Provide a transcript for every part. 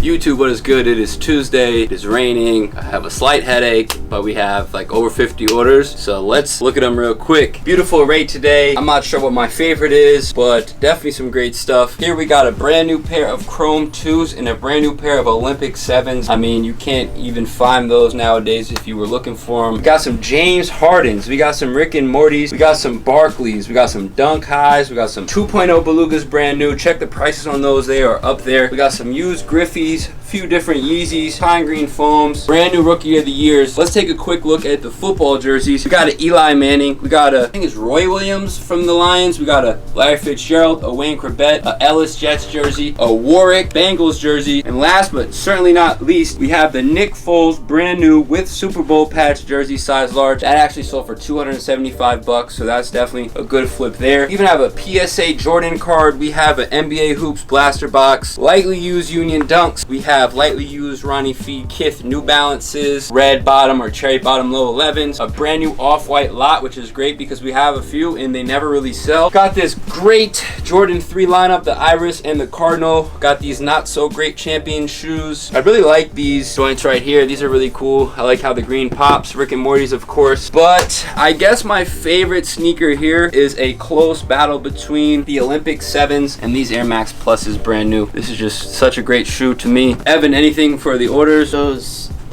YouTube, what is good? It is Tuesday, it is raining, I have a slight headache, but we have like over 50 orders, so let's look at them real quick. Beautiful array today. I'm not sure what my favorite is, but definitely some great stuff. Here we got a brand new pair of Chrome 2s and a brand new pair of Olympic 7s. I mean, you can't even find those nowadays if you were looking for them. We got some James Hardens, we got some Rick and Mortys, we got some Barclays, we got some Dunk Highs, we got some 2.0 Belugas brand new. Check the prices on those, they are up there. We got some used Griffies, a few different Yeezys, pine green foams, brand new rookie of the years. Let's take a quick look at the football jerseys. We got an Eli Manning, we got a, I think it's Roy Williams from the Lions, we got a Larry Fitzgerald, a Wayne Corbett, a Ellis Jets jersey, a Warwick Bengals jersey, and last but certainly not least, we have the Nick Foles brand new with Super Bowl patch jersey, size large. That actually sold for $275, so that's definitely a good flip there. We even have a PSA Jordan card, we have an NBA Hoops blaster box, lightly used Union Dunks, we have lightly used Ronnie Feed Kith New Balances, red bottom or cherry bottom low 11s, a brand new off-white lot, which is great because we have a few and they never really sell. Got this great Jordan 3 lineup, the Iris and the Cardinal. Got these not so great champion shoes. I really like these joints right here. These are really cool. I like how the green pops. Rick and Morty's, of course. But I guess my favorite sneaker here is a close battle between the Olympic 7s and these Air Max Pluses brand new. This is just such a great shoe to me. Evan, anything for the orders?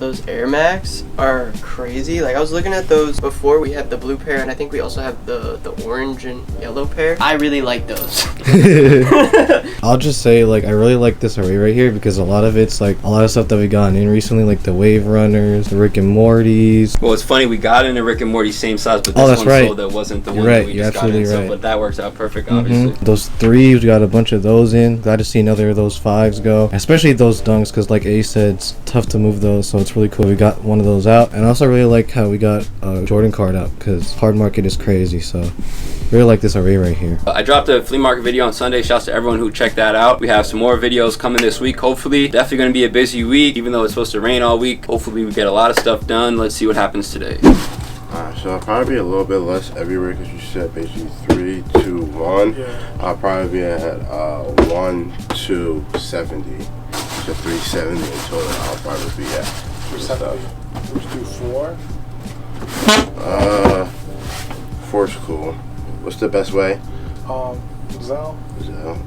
Those Air Max are crazy. Like, I was looking at those before. We had the blue pair, and I think we also have the orange and yellow pair. I really like those. I'll just say, like, I really like this array right here because a lot of it's like a lot of stuff that we got in recently, like the Wave Runners, the Rick and Mortys. Well, it's funny, we got in a Rick and Morty same size, but this that's one right. sold that wasn't the You're one right. that we You're just got in. absolutely right. So, but that works out perfect, obviously. Those 3s, we got a bunch of those in. Glad to see another of those 5s go, especially those Dunks, because like A said, it's tough to move those, so it's really cool. We got one of those out, and I also really like how we got a Jordan card out because hard market is crazy, so really like this array right here. I dropped a flea market video on Sunday. Shouts to everyone who checked that out. We have some more videos coming this week, hopefully. Definitely going to be a busy week, even though it's supposed to rain all week. Hopefully we get a lot of stuff done. Let's see what happens today. Alright, so I'll probably be a little bit less everywhere because you said basically 3, 2, 1. Yeah. I'll probably be at 1, 2, 70. So 370 in total. I'll probably be at 370. Let's do 4. 4's cool. What's the best way? Zell.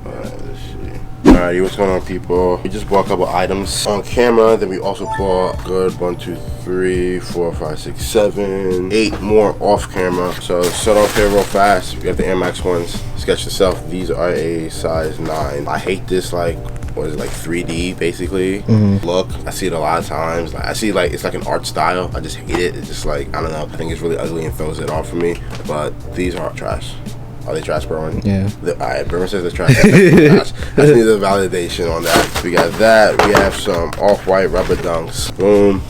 Alright, let's see. Alrighty, what's going on, people? We just bought a couple items on camera. Then we also bought good 1, 2, 3, 4, 5, 6, 7, 8 more off camera. So start off here real fast. We have the Air Max ones. Sketch yourself. These are a size 9. I hate this, like, what is it, like 3D basically look. I see it a lot of times. Like, I see like it's like an art style. I just hate it. It's just like, I don't know, I think it's really ugly and throws it off for me. But these are trash. Are they trash, Berwin? Yeah. Alright, Berwin says they're trash. I just need the validation on that. We got that. We have some off-white rubber dunks. Boom.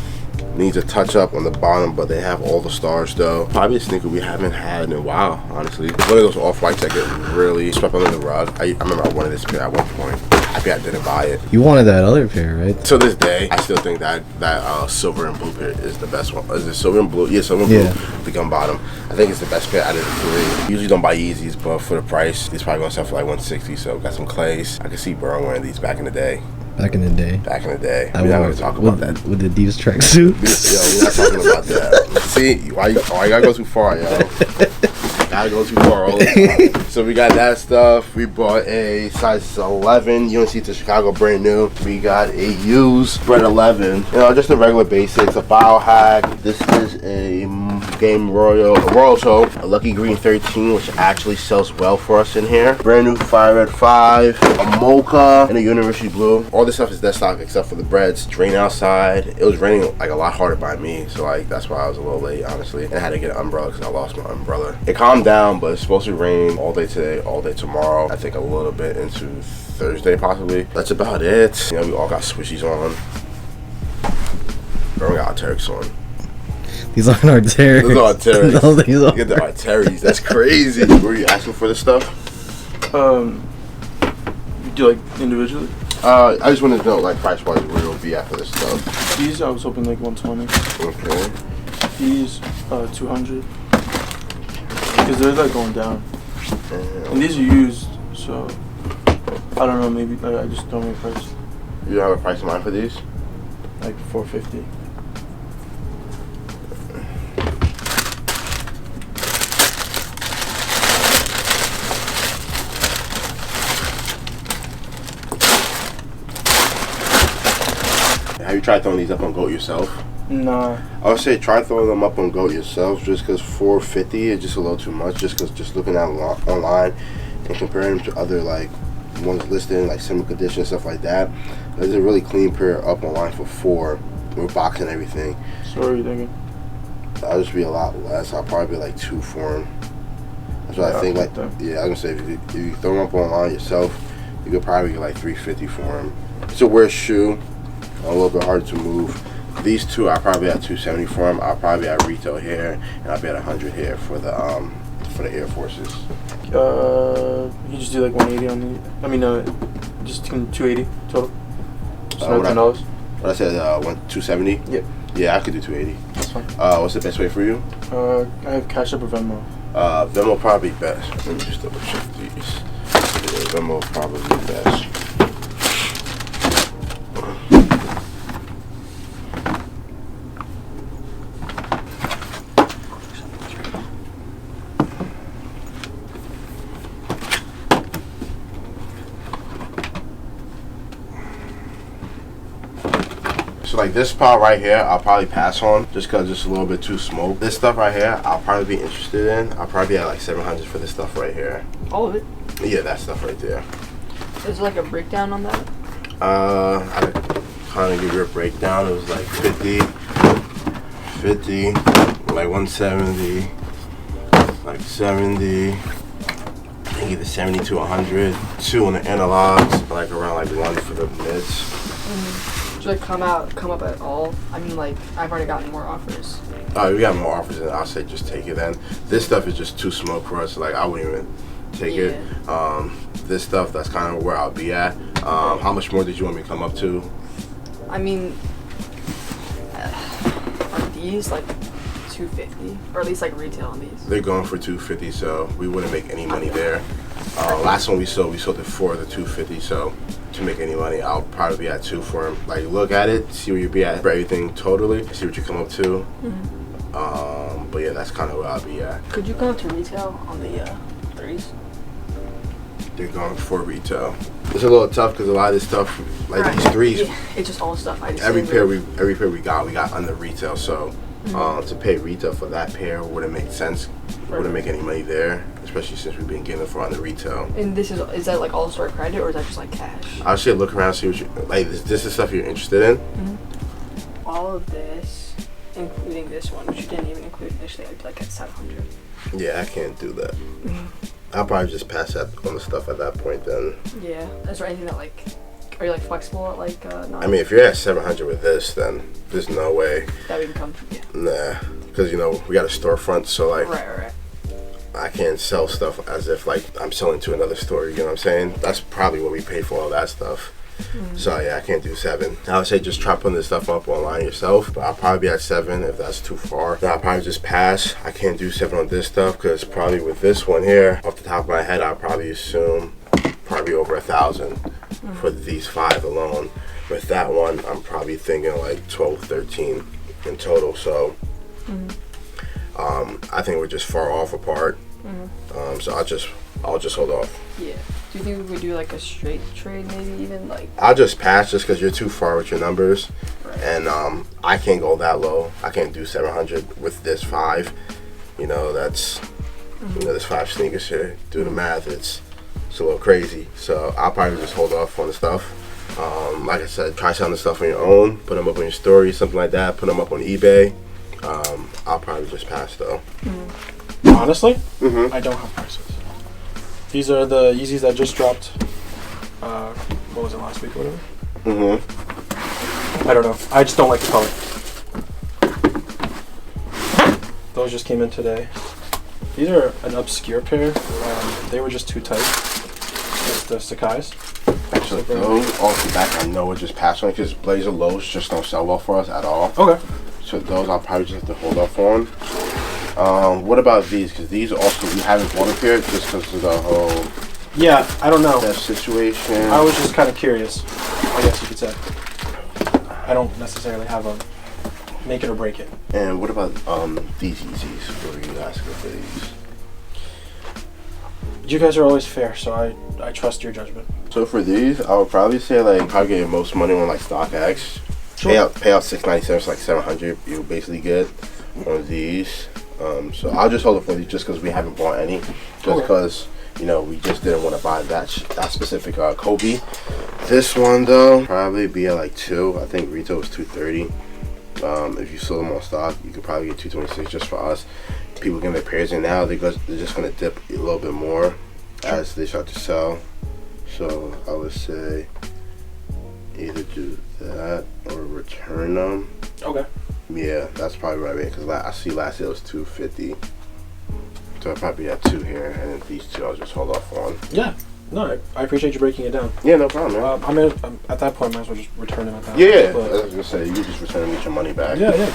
Needs a touch up on the bottom, but they have all the stars though. Probably a sneaker we haven't had in a while, honestly. It's one of those off-whites that get really swept under the rug. I remember I wanted this pair at one point. I think I didn't buy it. You wanted that other pair, right? To this day, I still think that silver and blue pair is the best one. Is it silver and blue? Yeah, silver and blue. The gun bottom. I think it's the best pair out of the 3. Usually don't buy Yeezys, but for the price, these probably gonna sell for like $160. So got some clays. I can see Burrow wearing these back in the day. Back in the day. Back in the day. We're not gonna talk about that. With the Adidas tracksuits. Yo, we're not talking about that. See, why you gotta go too far, yo? Gotta go too far all the time. So we got that stuff. We bought a size 11 UNC to Chicago brand new. We got a used Spread 11. You know, just the regular basics. A biohack. This is a Game Royal Toe, a Lucky Green 13, which actually sells well for us in here. Brand new Fire Red 5, a Mocha, and a University Blue. All this stuff is dead stock except for the breads. It's raining outside. It was raining like a lot harder by me, so like that's why I was a little late, honestly. And I had to get an umbrella because I lost my umbrella. It calmed down, but it's supposed to rain all day today, all day tomorrow. I think a little bit into Thursday possibly. That's about it. You know, we all got swishies on. Bro, we got Arc'teryx on. These aren't Arc'teryx. Those are Arc'teryx. No, these are. Get the Arc'teryx. That's crazy. Were you asking for this stuff? Do you like individually? I just wanted to know, like, price-wise, where it'll be after this stuff. These, I was hoping like 120. Okay. These, 200. Because they're like going down. Damn. And these are used, so I don't know. Maybe like, I just don't make price. You don't have a price in mind for these? Like 450. Have you tried throwing these up on GOAT yourself? Nah. I would say try throwing them up on GOAT yourself, just because 450 is just a little too much. Just because just looking at online and comparing them to other like ones listed like similar condition stuff like that, there's a really clean pair up online for 4 with box and everything. So what are you thinking? I'll just be a lot less. I'll probably be like 2 for them. That's what I think. Like, yeah, I was gonna say if you throw them up online yourself, you could probably get like 350 for them. It's a weird shoe, a little bit hard to move. These two, I'll probably at 270 for them. I'll probably at retail here, and I'll be at 100 here for the Air Forces. You just do like 180 on the. I mean, just 280 total. So $10. What I said, 270. Yep. Yeah, I could do 280. That's fine. What's the best way for you? I have Cash App or Venmo. Venmo probably best. Let me just double check these. Yeah, Venmo probably best. So like this part right here, I'll probably pass on just because it's a little bit too smoke. This stuff right here, I'll probably be interested in. I'll probably be at like 700 for this stuff right here. All of it? Yeah, that stuff right there. Is there like a breakdown on that? I kind of give you a breakdown. It was like 50, like 170, like 70. I think either 70 to 100. 2 on the analogs, like around like 1 for the mids. Should I come up at all? I mean, like, I've already gotten more offers. Oh, we got more offers, and I'll say just take it then. This stuff is just too smoke for us. Like, I wouldn't even take it. This stuff, that's kind of where I'll be at. How much more did you want me to come up to? I mean, are these like 250, or at least like retail on these? They're going for 250, so we wouldn't make any money there. Last one we sold it for the 250, so to make any money, I'll probably be at 2 for them. Like, look at it, see where you be at for everything totally, see what you come up to. But yeah, that's kind of where I'll be at. Could you come up to retail on the 3s? They're going for retail. It's a little tough because a lot of this stuff, like these 3s, yeah, it's just all stuff I just every pair we got under retail. So to pay retail for that pair wouldn't make sense. Wouldn't make any money there, especially since we've been getting it for under retail. And is that like all store credit, or is that just like cash? I'll say look around, see what you like. This is stuff you're interested in. All of this, including this one, which you didn't even include initially, I'd be like at 700. Yeah, I can't do that. I'll probably just pass that on the stuff at that point then. Yeah. Is there anything that like, are you like flexible at like? I mean, if you're at 700 with this, then there's no way. That we can come. Yeah. Nah, because you know we got a storefront, so like. Right. I can't sell stuff as if like I'm selling to another store, you know what I'm saying? That's probably what we pay for all that stuff. So yeah, I can't do 7. I would say just try putting this stuff up online yourself, but I'll probably be at 7 if that's too far. Then I'll probably just pass. I can't do 7 on this stuff because probably with this one here, off the top of my head, I'll probably assume probably over 1,000 for these 5 alone. With that one, I'm probably thinking like 12, 13 in total. So I think we're just far off apart. So I'll just hold off. Yeah. Do you think we would do like a straight trade, maybe even like? I'll just pass just because you're too far with your numbers, Right. and I can't go that low. I can't do 700 with this 5. You know that's you know there's 5 sneakers here. Do the math. It's a little crazy. So I'll probably just hold off on the stuff. Like I said, try selling the stuff on your own. Put them up on your story, something like that. Put them up on eBay. I'll probably just pass though. Honestly, I don't have prices. These are the Yeezys that just dropped. What was it, last week or whatever? I don't know. I just don't like the color. Those just came in today. These are an obscure pair. They were just too tight. It's the Sakai's. Actually, those off the back, I know we're just passing because Blazer lows just don't sell well for us at all. Okay. So those I'll probably just have to hold off on. What about these? Because these also we haven't bought a pair just because of the whole Yeah, I don't know. that situation. I was just kind of curious, I guess you could say. I don't necessarily have a make it or break it. And what about these Yeezys? What are you asking for these? You guys are always fair, so I trust your judgment. So for these, I would probably say like probably get your most money on like StockX. Sure. Pay out $697, so like $700. You'll basically get one of these. So I'll just hold it for these just because we haven't bought any. Just because you know we just didn't want to buy that specific Kobe. This one though probably be at like 2. I think retail was $230. If you sold them on stock, you could probably get $226 just for us. People getting their appraising now, they're just gonna dip a little bit more as they start to sell. So I would say either do that or return them. Okay. Yeah, that's probably right, because I see last year it was $250. So I'll probably have 2 here, and then these 2 I'll just hold off on. Yeah. No, I appreciate you breaking it down. Yeah, no problem, man. I'm at that point, might as well just return them at that Yeah, point. I was gonna say you just return them and get your money back. Yeah.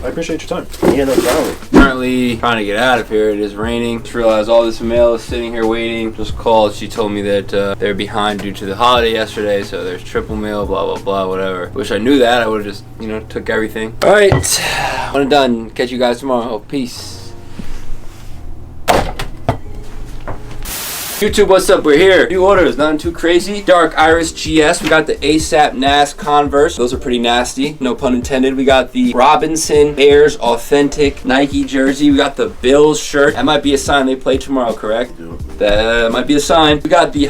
I appreciate your time. Yeah, no problem. Currently trying to get out of here. It is raining. Just realized all this mail is sitting here waiting. Just called. She told me that they're behind due to the holiday yesterday, so there's triple mail, blah, blah, blah, whatever. Wish I knew that. I would have just, took everything. All right. When I'm done, catch you guys tomorrow. Peace. YouTube, what's up? We're here. New orders, nothing too crazy. Dark Iris GS. We got the ASAP NAS Converse. Those are pretty nasty. No pun intended. We got the Robinson Bears Authentic Nike jersey. We got the Bills shirt. That might be a sign they play tomorrow, correct? That might be a sign. We got the,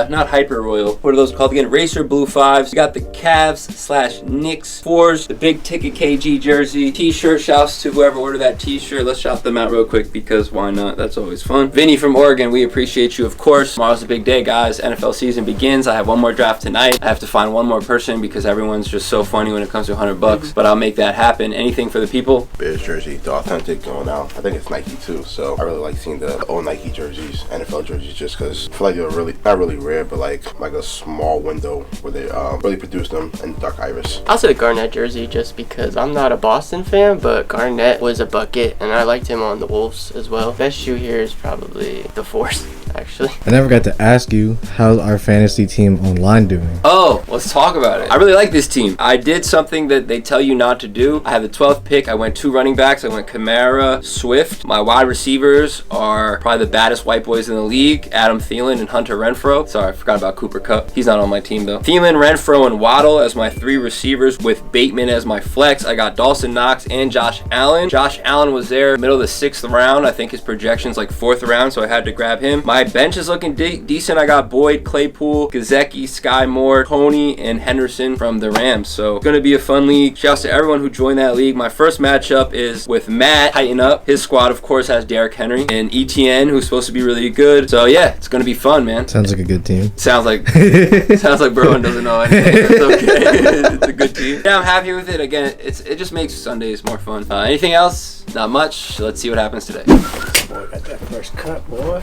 not Hyper Royal. What are those called again? Racer Blue 5s. We got the Cavs/Knicks 4s. The Big Ticket KG jersey. T-shirt. Shouts to whoever ordered that T-shirt. Let's shout them out real quick because why not? That's always fun. Vinny from Oregon. We appreciate you, of course. Tomorrow's a big day, guys. NFL season begins. I have one more draft tonight. I have to find one more person because everyone's just so funny when it comes to $100, but I'll make that happen. Anything for the people. Bears jersey, the authentic going out. I think it's Nike too, so I really like seeing the old Nike jerseys, NFL jerseys, just because I feel like they're really, not really rare, but like a small window where they really produce them. And Dark Iris. I'll say the Garnett jersey just because I'm not a Boston fan, but Garnett was a bucket and I liked him on the Wolves as well. Best shoe here is probably the Force. Actually, I never got to ask you, how's our fantasy team online doing? Oh, let's talk about it. I really like this team. I did something that they tell you not to do. I have the 12th pick. I went 2 running backs. I went Kamara, Swift. My wide receivers are probably the baddest white boys in the league, Adam Thielen and Hunter Renfrow. Sorry, I forgot about Cooper Kupp. He's not on my team though. Thielen, Renfrow, and Waddle as my 3 receivers with Bateman as my flex. I got Dawson Knox and Josh Allen. Josh Allen was there middle of the 6th round. I think his projection's like 4th round, so I had to grab him. My bench is looking decent. I got Boyd, Claypool, Gesicki, Sky Moore, Tony, and Henderson from the Rams. So it's gonna be a fun league. Shouts to everyone who joined that league. My first matchup is with Matt. Tighten up. His squad, of course, has Derrick Henry and ETN, who's supposed to be really good. So yeah, it's gonna be fun, man. Sounds like a good team. Sounds like Berwin doesn't know anything. It's okay. It's a good team. Yeah, I'm happy with it. Again, it just makes Sundays more fun. Anything else? Not much. Let's see what happens today. Boy, got that first cut, boy.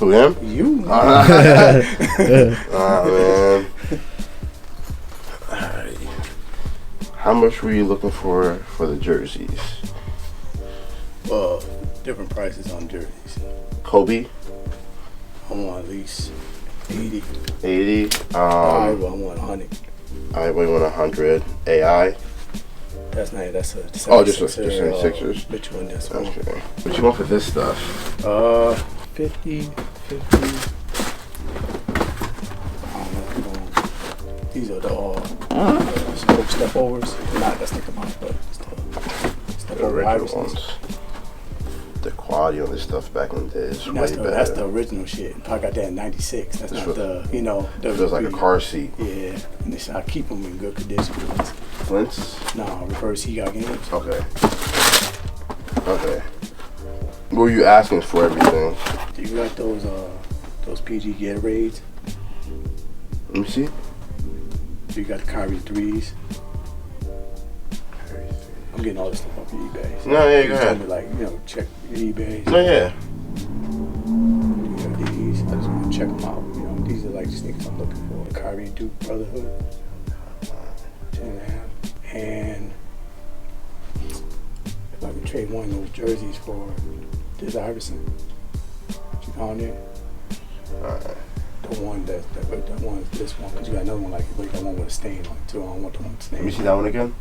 Who, him? You. Man. Alright. How much were you looking for the jerseys? Well, different prices on jerseys. Kobe? I want at least 80. 80. I want 100. I weigh 100. AI. That's not. That's a. Oh, just a Sixers. Which one? That's one. Okay. What you want for this stuff? 50. I don't know. These are the step overs. Not the sticker box, but step The over original Iversons. ones. The quality on this stuff back in the day is way better. That's the original shit. I got that in '96. That's This not was- the. It feels like a car seat. Yeah, and I keep them in good condition. Flints? No, reverse heat games. Okay. What were you asking for everything? Do you like those PG Gatorades? Let me see. Do you got the Kyrie 3s? I'm getting all this stuff off of eBay. No, yeah, You go told ahead. me, like, check eBay. No, yeah. You got these. I just want to check them out. These are like the sneakers I'm looking for. The Kyrie Duke Brotherhood. 10.5. And if I could trade one of those jerseys for this Iverson. What you calling it? Alright. The one this one, because you got another one like it, but you got one with a stain on it too. I don't want the one with a stain. Let me see that one again.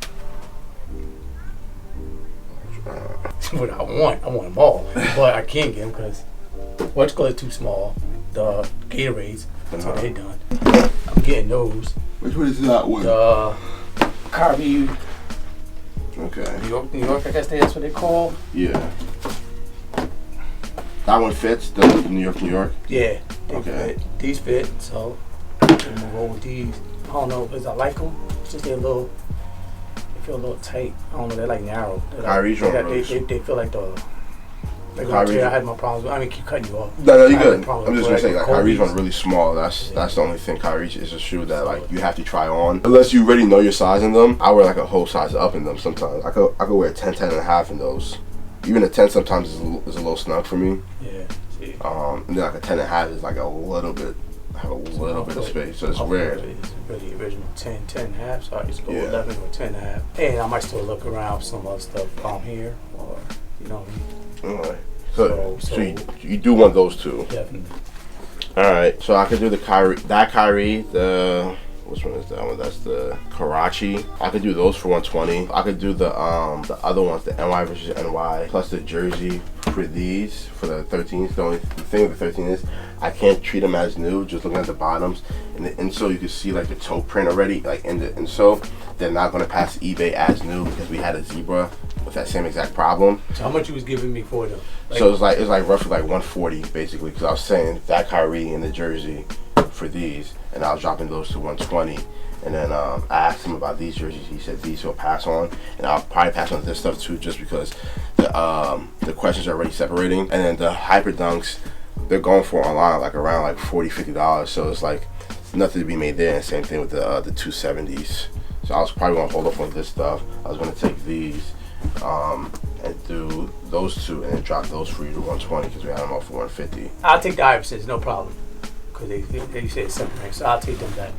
What I want them all, but I can't get them because what's called too small. The Gatorades, that's what they done. I'm getting those. Which one is that one? The Kyrie, Okay. New York, I guess that's what they call. Yeah. That one fits, the New York. Yeah, they Okay. fit. These fit, so we'll move on with these. I don't know because I like them. It's just they're a little, they feel a little tight. I don't know, they're like narrow. They're Kyrie's like, on they feel like the. Like I had my problems with. I mean, keep cutting you off. No, you're I had good. problems I'm just with, gonna say, like, Kyrie's one really small. That's the only thing. Kyrie is a shoe that like you have to try on. Unless you already know your size in them. I wear like a whole size up in them sometimes. I could wear a 10, 10 and a half in those. Even a 10 sometimes is a little snug for me. Yeah. See. And then like a 10 and a half is like a little bit of space. So it's rare. It's really original 10 and a half. So I just go Yeah. 11 or 10 and a half. And I might still look around for some other stuff here, or you know what I mean. Alright. So So- you do want those two. Definitely. Alright, so I could do the Kyrie, which one is that one? That's the Karachi. I could do those for 120. I could do the other ones, the NY versus NY, plus the jersey for these, for the 13s. The thing with the 13 is I can't treat them as new, just looking at the bottoms. In the insole, you can see like the toe print already, like in the insole. They're not gonna pass eBay as new because we had a zebra with that same exact problem. So how much you was giving me for them? So it's like roughly like 140 basically, because I was saying that Kyrie and the jersey for these, and I was dropping those to 120. And then I asked him about these jerseys. He said these he'll pass on, and I'll probably pass on this stuff too, just because the questions are already separating. And then the Hyper Dunks, they're going for online like around like $40, $50. So it's like nothing to be made there. And same thing with the 270s. So I was probably gonna hold off on this stuff. I was gonna take these and do those two, and then drop those for you to 120 because we had them all for 150. I'll take the Iversons, no problem. Because they said separate, so I'll take them back.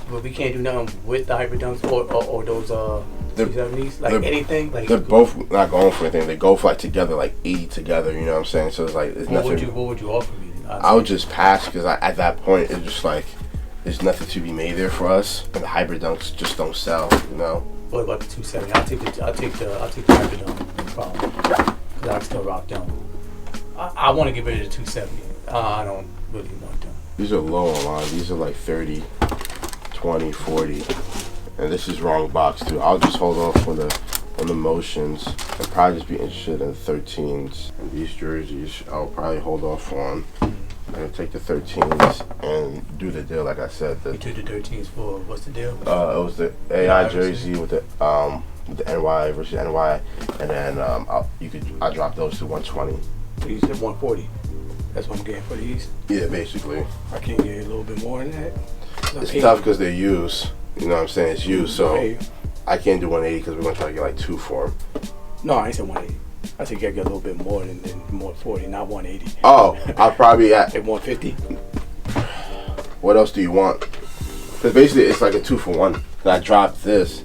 But we can't do nothing with the Hyper Dunks or those 270s, like anything. Like they're both not going for anything. They go for like together, like 80 together. You know what I'm saying? So it's like it's what nothing. would you offer me? I would just pass because at that point it's just like there's nothing to be made there for us, and the Hyper Dunks just don't sell. You know. What about the 270? I'll take the Hyper Dunk, no problem. Because I still rock them. I want to get rid of the 270. I don't really want them. These are low online. These are like 30, 20, 40, and this is wrong box too. I'll just hold off on the motions. I'd probably just be interested in the 13s and these jerseys. I'll probably hold off on. I'm gonna take the 13s and do the deal like I said. You took the 13s for what's the deal? It was the AI jersey with the NY versus NY, and then I dropped those to 120. So you said 140. That's what I'm getting for these. Yeah, basically. I can't get a little bit more than that. It's tough because they're used. You know what I'm saying? It's used, so I can't do 180 because we're gonna try to get like two for them. No, I ain't said 180. I think I get a little bit more than more 40, not 180. Oh, I'll probably at At 150. What else do you want? Because basically it's like a 2-for-1. I dropped this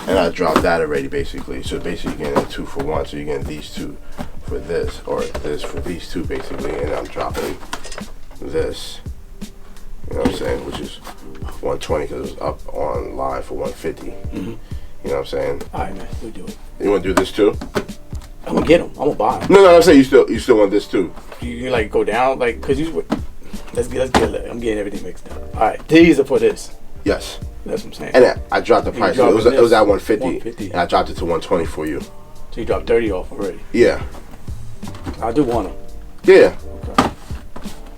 and I dropped that already basically. So basically you're getting a 2-for-1. So you're getting these two for this, or this for these two basically, and I'm dropping this. You know what I'm saying? Which is 120 because it was up online for 150. Mm-hmm. You know what I'm saying? Alright, man, we'll do it. You want to do this too? I'm gonna get them. I'm gonna buy them. No, I'm saying you still want this too. You like go down, like, cause you. Let's get. I'm getting everything mixed up. All right, these are for this. Yes. That's what I'm saying. And I dropped the price. So it was at 150, and I dropped it to 120 for you. So you dropped 30 off already. Yeah. I do want them. Yeah. Okay.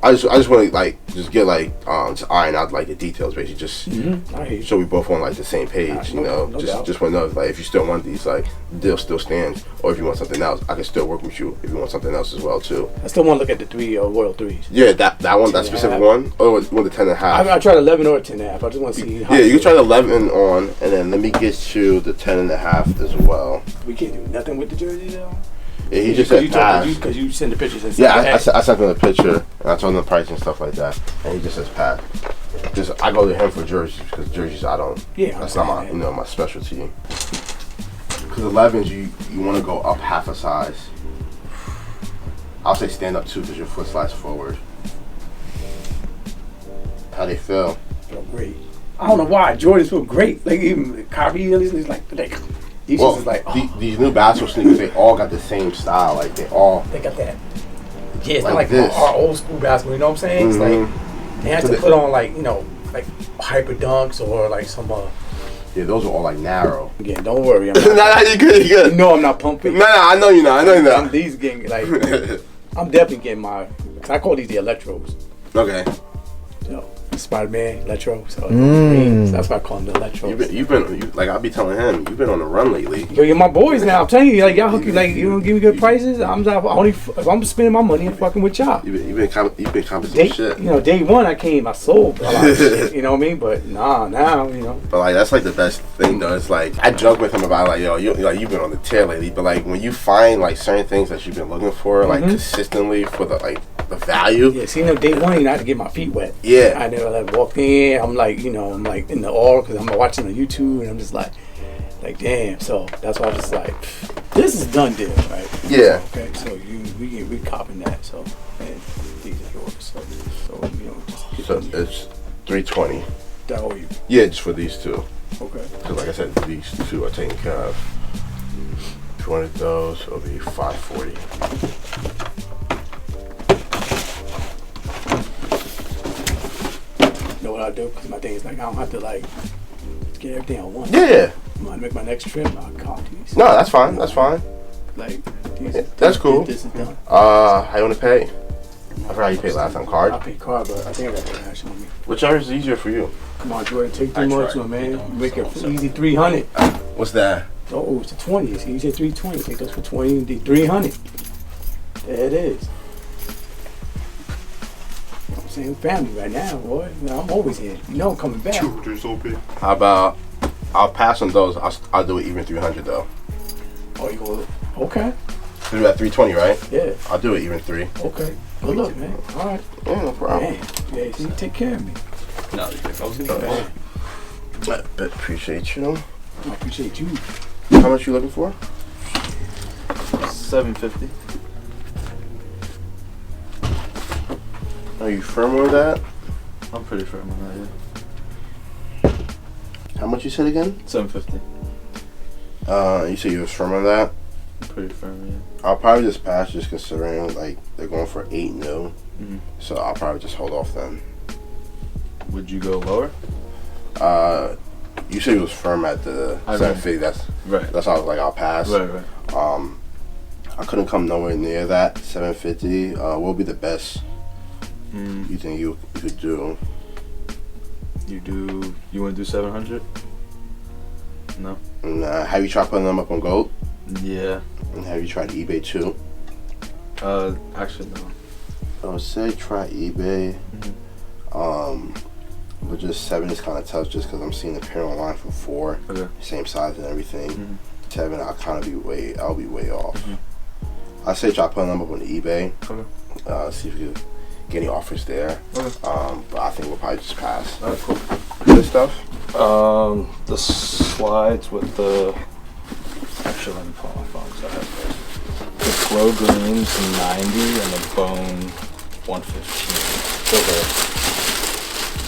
I just want to just get to iron out like the details basically, just I hear you. so we both on like the same page. Right, You know, no doubt. just want to know if you still want these, like the deal still stands, or if you want something else, I can still work with you if you want something else as well too. I still want to look at the three Royal 3s. Yeah, that one, that 10 specific and a one, or the 10 and a half. I tried 11 or 10 and a half. I just want to see. How Yeah, you can try the 11 on, and then let me get you the 10 and a half as well. We can't do nothing with the jersey though. Yeah, he just said pass. Because you send the pictures and Yeah, I sent him the picture, and I told him the price and stuff like that, and he just says pass. Just I go to him for jerseys because jerseys I don't. Yeah, that's not my my specialty. Because 11s you want to go up half a size. I'll say stand up too because your foot slides forward. How they feel? Feel great. I don't know why Jordans feel great. Like even Kyrie, he's like these Well, is like these new basketball sneakers, they all got the same style. Like they got that. Yeah, it's like not like this. our old school basketball. You know what I'm saying? It's like they have to put on like like hyper dunks or like some. Yeah, those are all like narrow. Again, don't worry. I'm Nah, you good, you good. No, I'm not pumping. Nah, I know you're not. I know you're not. These getting like, I'm definitely getting my. Cause I call these the electros. Okay. So Spider-Man electro. So so that's why I call them the electros. You've been like I'll be telling him. You've been on the run lately. Yo, you're my boys now. I'm telling you, like y'all hook you, like you don't give me good prices. I'm only if I'm spending my money, I'm fucking with y'all. You've been compensating shit. You know, day one I came, I sold a lot of shit. You know what I mean? But now, you know. But like that's like the best thing though. It's like I joke with him about like you've been on the tear lately. But like when you find like certain things that you've been looking for like consistently for the like the value. Yeah, see, day one, I had to get my feet wet. Yeah. I never like walked in. I'm like, I'm like in the awe because I'm watching on YouTube and I'm just like damn. So that's why I was just like, this is done deal, right? Yeah. Okay, so we copping that. So and these are yours. So So it's $320. that owe you. Yeah, just for these two. Okay. Because like I said, these two are taken care of. If you wanted those, it'll be $540. You know what I do? Because my thing is like I don't have to like get everything I want. Yeah. I'm gonna make my next trip. I'll cop these. No, that's fine. That's fine. Like these. Yeah, that's cool. This is done. How you want to pay? I forgot how you paid last time. Card? I pay card, but I think I got the cash on me. Whichever is easier for you. Come on, Jordan, take 3 months, man. Make it easy 300. What's that? Oh, it's a 20. See, you said 320. Take those for 20 and 300. There it is. I'm saying family right now, boy. I'm always here. I'm coming back. How about I'll pass on those. I'll do it even 300 though. Oh, you go? Okay. You at 320, right? Yeah. I'll do it even 3. Okay. Good luck, man. All right. Yeah, no problem. Man. Yeah, so you take care of me. No, I was gonna I appreciate you. I appreciate you. How much you looking for? $750. Are you firm with that? I'm pretty firm on that, yeah. How much you said again? $750. You said you was firm on that? I'm pretty firm, yeah. I'll probably just pass, just considering like they're going for 8 new. Mhm. So I'll probably just hold off then. Would you go lower? You said you was firm at the 750. That's how I was like, I'll pass. Right. I couldn't come nowhere near that 750. What would be the best you think you could do? You want to do 700? No. Nah. Have you tried putting them up on Gold? Yeah. And have you tried eBay too? Actually no. I would say try eBay. But just 7 is kind of tough just because I'm seeing the pair online for 4. Okay. Same size and everything. 7, I'll be way off. Mm-hmm. I say try putting them up on eBay. Okay. See if you get any offers there. Okay. But I think we'll probably just pass. Alright, cool. Good stuff. The slides with the. Actually, let me pull my phone because I have the glow greens 90 and the bone 115. Okay.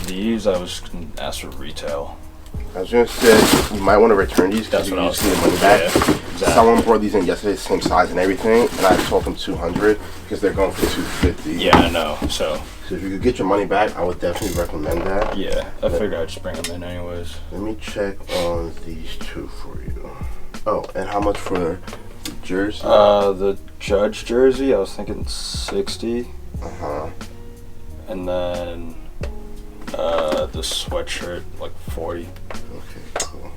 These I was gonna ask for retail. I was gonna say you might want to return these because That's you what I just was need the money back. thinking. Yeah, exactly. Someone brought these in yesterday, same size and everything, and I told them 200 because they're going for 250. Yeah, I know. So if you could get your money back, I would definitely recommend that. yeah, I figured I'd just bring them in anyways. Let me check on these two for you. Oh, and how much for the jersey? The Judge jersey, I was thinking 60, and then the sweatshirt like 40. Okay, cool.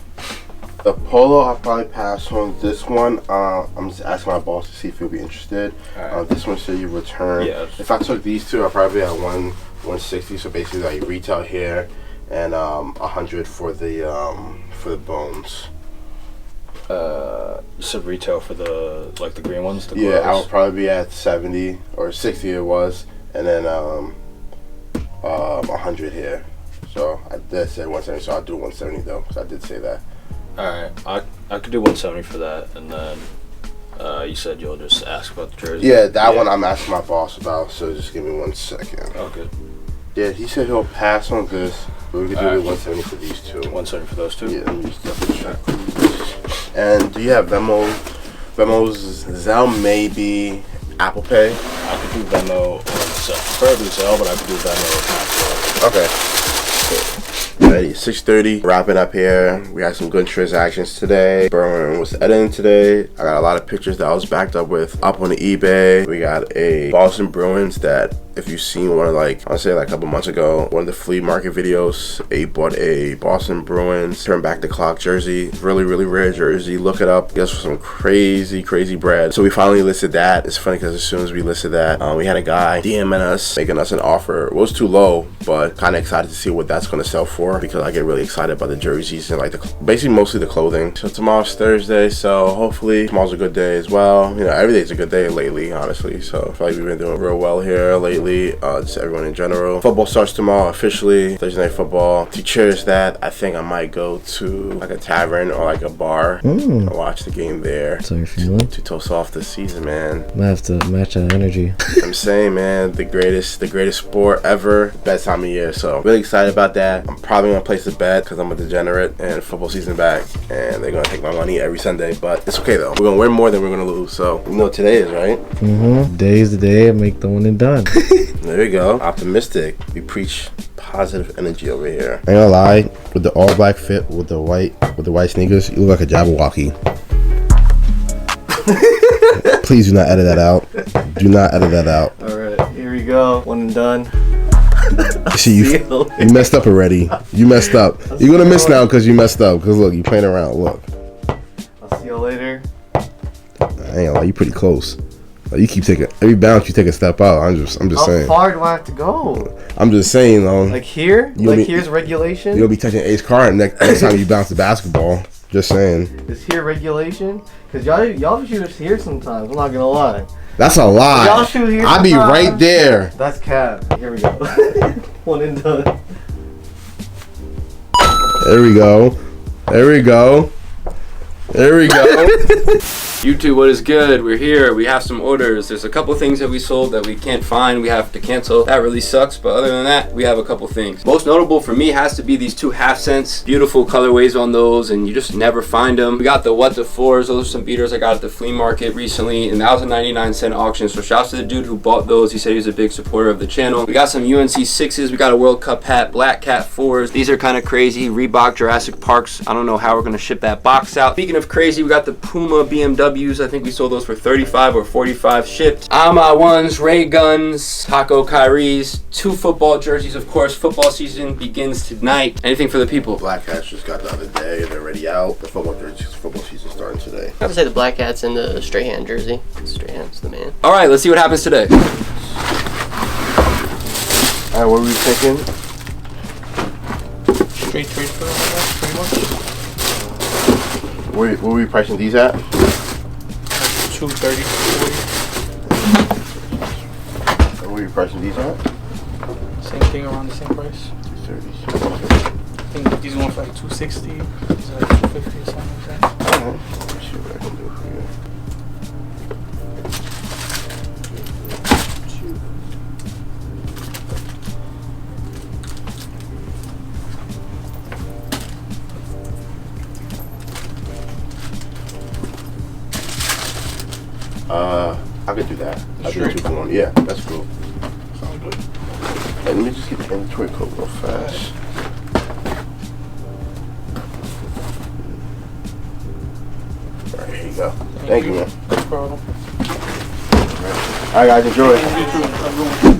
The polo, I'll probably pass on this one. I'm just asking my boss to see if he'll be interested. Alright. This one said you return. Yeah. If I took these two, I'll probably be at 160. So basically, like retail here, and 100 for the bones. You said retail for the green ones. The Yeah, I glows? would probably be at 70 or 60. It was, and then 100 here. So I did say 170. So I'll do 170 though, because I did say that. Alright, I could do 170 for that, and then you said you'll just ask about the jersey. Yeah, that one I'm asking my boss about. So just give me 1 second. Oh, good. Yeah, he said he'll pass on this. But we could do it 170 for these two. 170 for those two? Yeah, let me just double check. And do you have Venmo? Venmo's Zelle, maybe Apple Pay? I could do Venmo or Zelle. Preferably Zelle, but I could do Venmo if not. Okay. Ready, 6:30. Wrapping up here. We had some good transactions today. Berwin was editing today. I got a lot of pictures that I was backed up with up on the eBay. We got a Boston Bruins that, if you've seen one of I'll say a couple months ago, one of the flea market videos, Abe bought a Boston Bruins turn back the clock jersey. Really, really rare jersey. Look it up. Guess for some crazy, crazy bread. So we finally listed that. It's funny because as soon as we listed that, we had a guy DMing us, making us an offer. It was too low, but kind of excited to see what that's going to sell for, because I get really excited about the jerseys and basically mostly the clothing. So tomorrow's Thursday, so hopefully tomorrow's a good day as well. You know, every day's a good day lately, honestly. So I feel like we've been doing real well here lately. Just everyone in general. Football starts tomorrow officially, Thursday night football. To cherish that, I think I might go to a tavern or a bar and watch the game there. So you're feeling? To toast off the season, man. Might have to match that energy. I'm saying, man, the greatest sport ever. Best time of year, so really excited about that. I'm probably gonna place a bet because I'm a degenerate and football season back, and they're gonna take my money every Sunday. But it's okay though. We're gonna win more than we're gonna lose. So you know what today is, right? Day's the day. Make the one and done. There we go. Optimistic. We preach positive energy over here. I ain't gonna lie, with the all black fit with the white sneakers, you look like a Jabberwocky. Please do not edit that out. Do not edit that out. Alright, here we go. One and done. See, you messed up already. You messed up. You're gonna miss now because you messed up. Because look, you playing around. Look. I'll see you later. I ain't gonna lie, you pretty close. You keep taking every bounce, you take a step out. I'm just saying. How far do I have to go? I'm just saying, though. Like here? Here's regulation? You'll be touching Ace card next time you bounce the basketball. Just saying. Is here regulation? Because y'all shoot us here sometimes. I'm not gonna lie. That's a lie. Y'all shoot here. I'll be right there. That's cap. Here we go. One and done. There we go. There we go. There we go. YouTube, what is good? We're here. We have some orders. There's a couple things that we sold that we can't find. We have to cancel. That really sucks. But other than that, we have a couple things. Most notable for me has to be these 2 half cents. Beautiful colorways on those, and you just never find them. We got the What the 4s. Those are some beaters I got at the flea market recently, and that was a 99-cent auction. So shouts to the dude who bought those. He said he was a big supporter of the channel. We got some UNC 6s. We got a World Cup hat, Black Cat 4s. These are kind of crazy. Reebok Jurassic Parks. I don't know how we're gonna ship that box out. Speaking of crazy, we got the Puma BMWs. I think we sold those for 35 or 45 shipped. Ama ones, Ray guns, Taco Kyrie's, 2 football jerseys, of course. Football season begins tonight. Anything for the people? Black Hats just got the other day. They're already out. The football season starting today. I would say the Black Hats and the Strahan jersey. Strahan's the man. All right, let's see what happens today. All right, what are we thinking? Straight trade for them, I guess, pretty much. What are we pricing these at? 230, 40. And what are you pricing these at? Same thing, around the same price. 230. I think these ones for like 260. These are like 250 or something like that. Alright, let's see what I can do for you. I could do that. I do 2 for 1. Yeah, that's cool. Sounds good. Hey, let me just get the inventory code real fast. Alright, here you go. Thank you, man. No problem. Alright, guys, enjoy.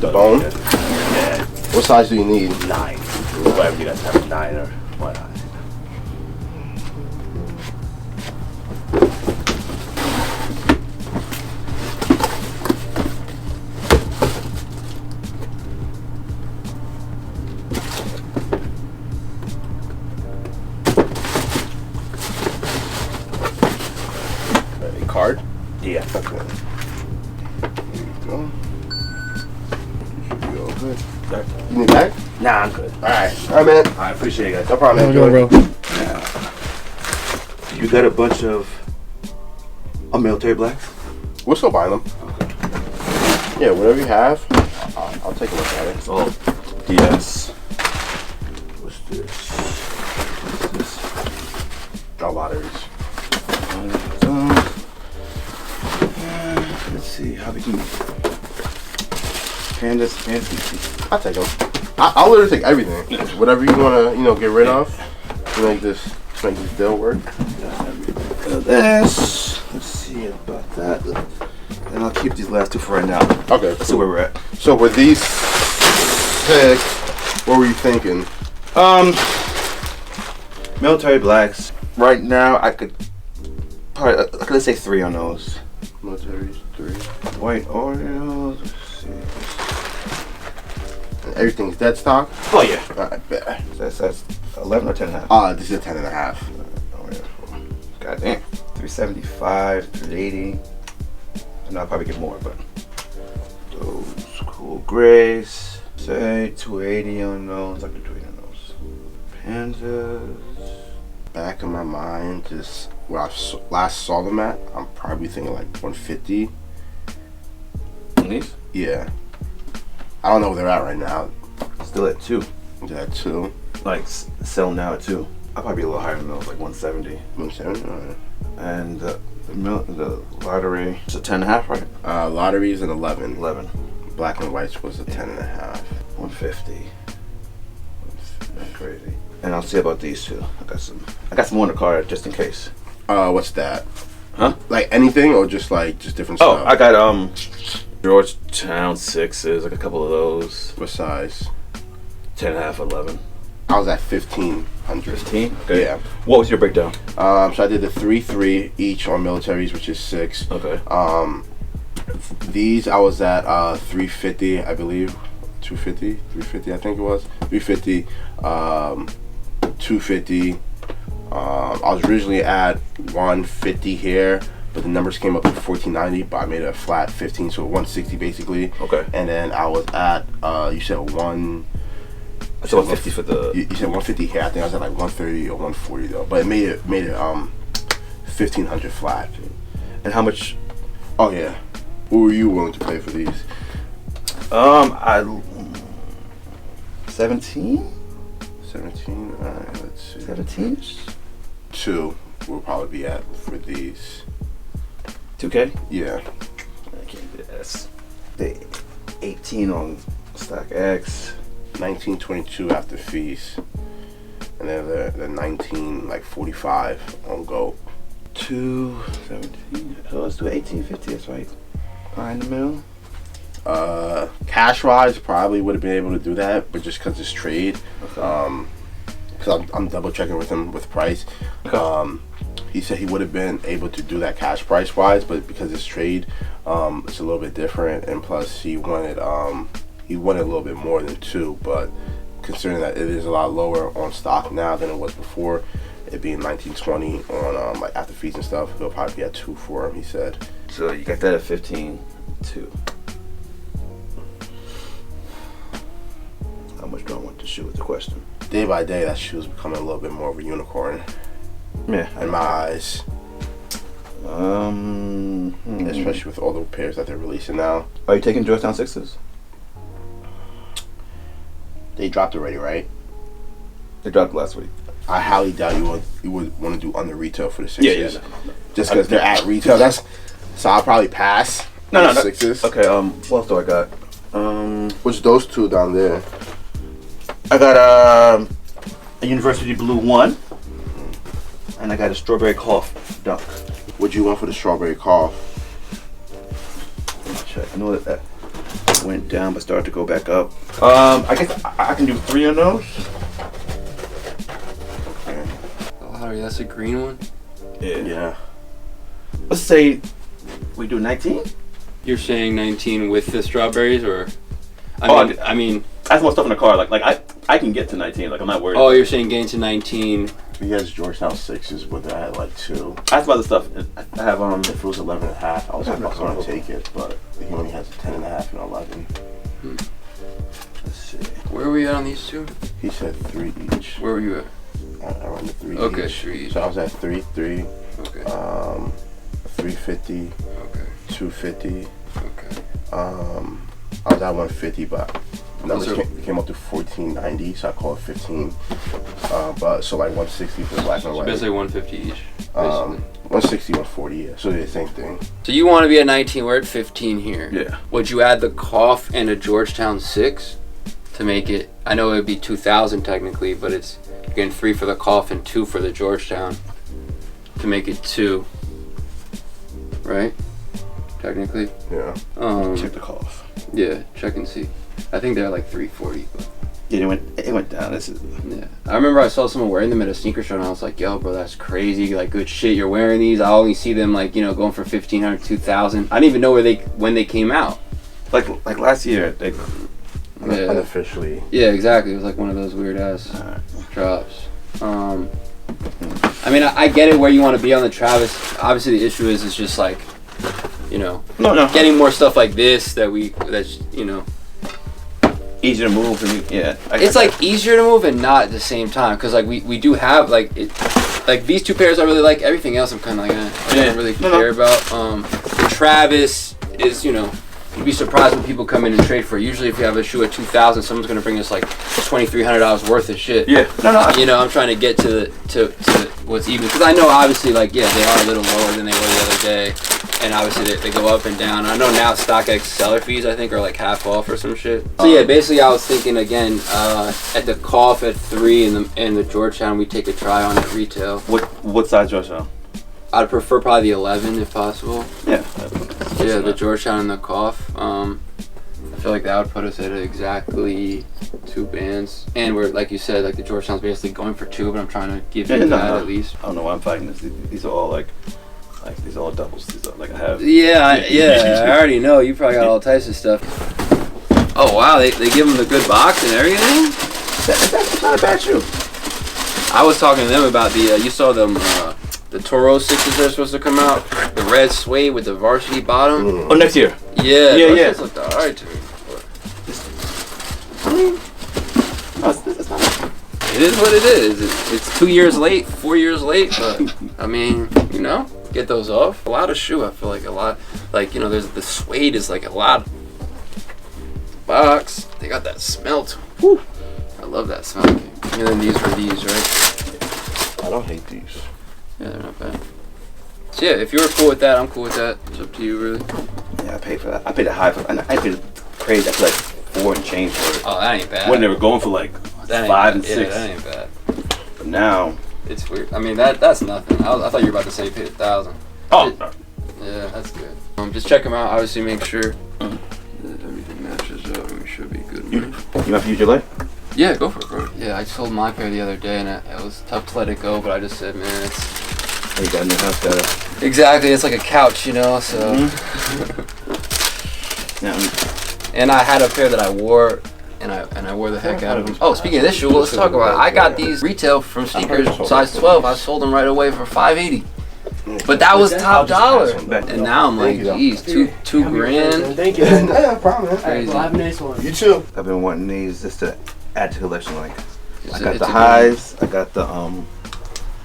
The bone? What size do you need? 9. Whatever you guys have, a 9 or whatnot. Card? Yeah. Okay. Here you go. You should be all good. Okay. You need that? Nah, I'm good. Alright, man. I appreciate it, guys. No problem, man. Go, Enjoy. bro. You got a bunch of military blacks? We'll still buy them. Okay. Yeah, whatever you have, I'll take a look at it. So DS. What's this? Draw lotteries. Let's see how we can. Pandas. I'll take them. I'll literally take everything. Whatever you want to, get rid of to make this deal work. This. Let's see about that. And I'll keep these last two for right now. Okay, Let's see where we're at. So with these picks, what were you thinking? Military blacks. Right now, I could probably, let's say 3 on those. Military 3. White Oreos. Let's see. And everything's dead stock? Oh yeah. I bet. That's 11 or 10.5. This is a 10.5. God damn. 375, 380. And I'll probably get more, but those cool grays. Say 280 on those. I could do 280 on those. Pandas. Back in my mind, just where I last saw them at, I'm probably thinking like 150. These? Yeah. I don't know where they're at right now. Still at 2. They're at 2. Like selling now at 2. I'll probably be a little higher than those, like 170. 170? Alright. And the lottery is a 10.5, right? Lotteries and 11. 11. Black and whites was a 10.5. 150. That's crazy. And I'll see about these two. I got some more in the car just in case. What's that? Huh? Like anything or just different Oh, stuff? I got Georgetown 6s, like a couple of those. What size? 10.5, 11. I was at 1,500. 15? Okay. Yeah. What was your breakdown? So I did the 3 each on militaries, which is 6. Okay. These I was at 350, I believe. 250, 350, I think it was. 350, 250. I was originally at 150 here, but the numbers came up to 1490, but I made it a flat 15, so 160 basically. Okay. And then I was at you said 150 for the. You said 150 here. I think I was at like 130 or 140 though, but it made it 1,500 flat. And how much? Oh yeah. What were you willing to pay for these? 17. 17. All right, let's see. 17. 2 will probably be at for these. 2K. Yeah. I can't do this. The 18 on Stock X. 1922 after fees, and then the 19 like 45 on Go. 217. So let's do 1850. That's right. In the middle. Cash wise, probably would have been able to do that, but just because it's trade, Okay. because I'm double checking with him with price. Okay. He said he would have been able to do that cash price wise, but because it's trade, it's a little bit different, and plus he wanted a little bit more than 2, but considering that it is a lot lower on stock now than it was before, it being 1920 on like after fees and stuff, he'll probably be at 2 for him, he said. So you got that at 15.2. How much do I want to shoot with the question? Day by day, that shoe's becoming a little bit more of a unicorn Yeah. in my eyes, Especially. especially with all the pairs that they're releasing now. Are you taking Georgetown 6s? They dropped already, right? They dropped last week. I highly doubt you would want to do under retail for the 6s. No. Just because they're at retail. So I'll probably pass. No. 6s. Okay. What else do I got? Which those 2 down there? I got a University Blue 1, and I got a Strawberry Cough Dunk. What you want for the strawberry cough? Let me check. I know that went down but started to go back up. I guess I can do 3 on those. Oh, that's a green one? Yeah. Let's say we do 19. You're saying 19 with the strawberries, or? I mean, I have more stuff in the car. Like I can get to 19. Like I'm not worried. oh, you're saying gain to 19. He has Georgetown 6s, but I had like 2. I have other stuff. I have If it was 11.5, I was going to take it, but he only has 10.5 and 11. Let's see. Where were we at on these 2? He said 3 each. Where were you at? I run the 3 Okay, each. 3 each. So I was at 3, Okay. 350, Okay. 250. Okay. I was at 150, but numbers came up to 1490, so I call it 15. But so like 160 for the black and So white. basically 150 each. 160, 140, yeah. So they're the same thing. So you want to be at 19, we're at 15 here. Yeah. Would you add the Cough and a Georgetown 6 to make it? I know it would be 2,000 technically, but it's you're getting 3 for the Cough and 2 for the Georgetown to make it 2, right? Technically. Yeah. Check the cough. Yeah. Check and see. I think they're like 340. But Yeah, it went down. This is yeah. I remember I saw someone wearing them at a sneaker show, and I was like, "Yo, bro, that's crazy! Like, good shit. You're wearing these. I only see them like going for 1,500, 2,000. I didn't even know when they came out. like last year. They, Yeah. Unofficially. Yeah, exactly. It was like one of those weird ass drops. I mean, I get it where you want to be on the Travis. Obviously, the issue is just like, no. getting more stuff like this that's Easier to move. And yeah. it's like easier to move and not at the same time, because like we do have like these two pairs I really like. Everything else I'm kind of like I don't really care about. The Travis is you'd be surprised when people come in and trade for it. Usually if you have a shoe at 2,000, someone's gonna bring us like $2,300 worth of shit. Yeah. No. I'm trying to get to what's even, because I know obviously like they are a little lower than they were the other day, and obviously they go up and down. I know now StockX seller fees I think are like half off or some shit. So yeah, basically I was thinking again at the Cough at 3 and the Georgetown we take a try on at retail. What size Georgetown? I'd prefer probably the 11 if possible. Yeah. Yeah, the Georgetown and the Cough. I feel like that would put us at exactly 2 bands. And we're, like you said, like the Georgetown's basically going for 2, but I'm trying to give you that at least. I don't know why I'm fighting this. These are all like these are all doubles. These are like I have. Yeah, I already know. You probably got all types of stuff. Oh wow, they give them the good box and everything? That's not a bad shoe. I was talking to them about you saw them, the Toro 6s that are supposed to come out? The red suede with the varsity bottom? Oh, next year. Yeah. Yeah. Those looked alright to me. I mean, it's not. It is what it is. It's 2 years late, 4 years late, but I mean, get those off. A lot of shoe, I feel like a lot. Like, there's the suede is like a lot. Box, they got that smell to them. Whew. I love that smell. And then these were these, right? I don't hate these. Yeah, they're not bad. So yeah, if you're cool with that, I'm cool with that. It's up to you, really. Yeah, I paid for that. I paid a high for. I paid crazy. I paid like 4 and change for it. Oh, that ain't bad. When they were going for like that 5 and 6. Yeah, that ain't bad. But now it's weird. I mean, that's nothing. I thought you were about to say you paid 1,000. Oh. Yeah, that's good. Just check them out. Obviously, make sure that everything matches up, and we should be good. You have to use your light? Yeah, go for it, bro. Yeah, I sold my pair the other day, and it was tough to let it go, but I just said, man, it's... You got a new house, got it. Exactly, it's like a couch, so... Yeah. And I had a pair that I wore, and I wore the heck out of them. Oh, speaking of this shoe, let's talk about it. I got these retail from Sneakers size 12. I sold them right away for $580. But that was top dollar. And now I'm like, geez, two grand. Thank you. Yeah, problem. Crazy. Well, have a nice one. You too. I've been wanting these just to add to the collection. Like, I got It's the a highs. I got the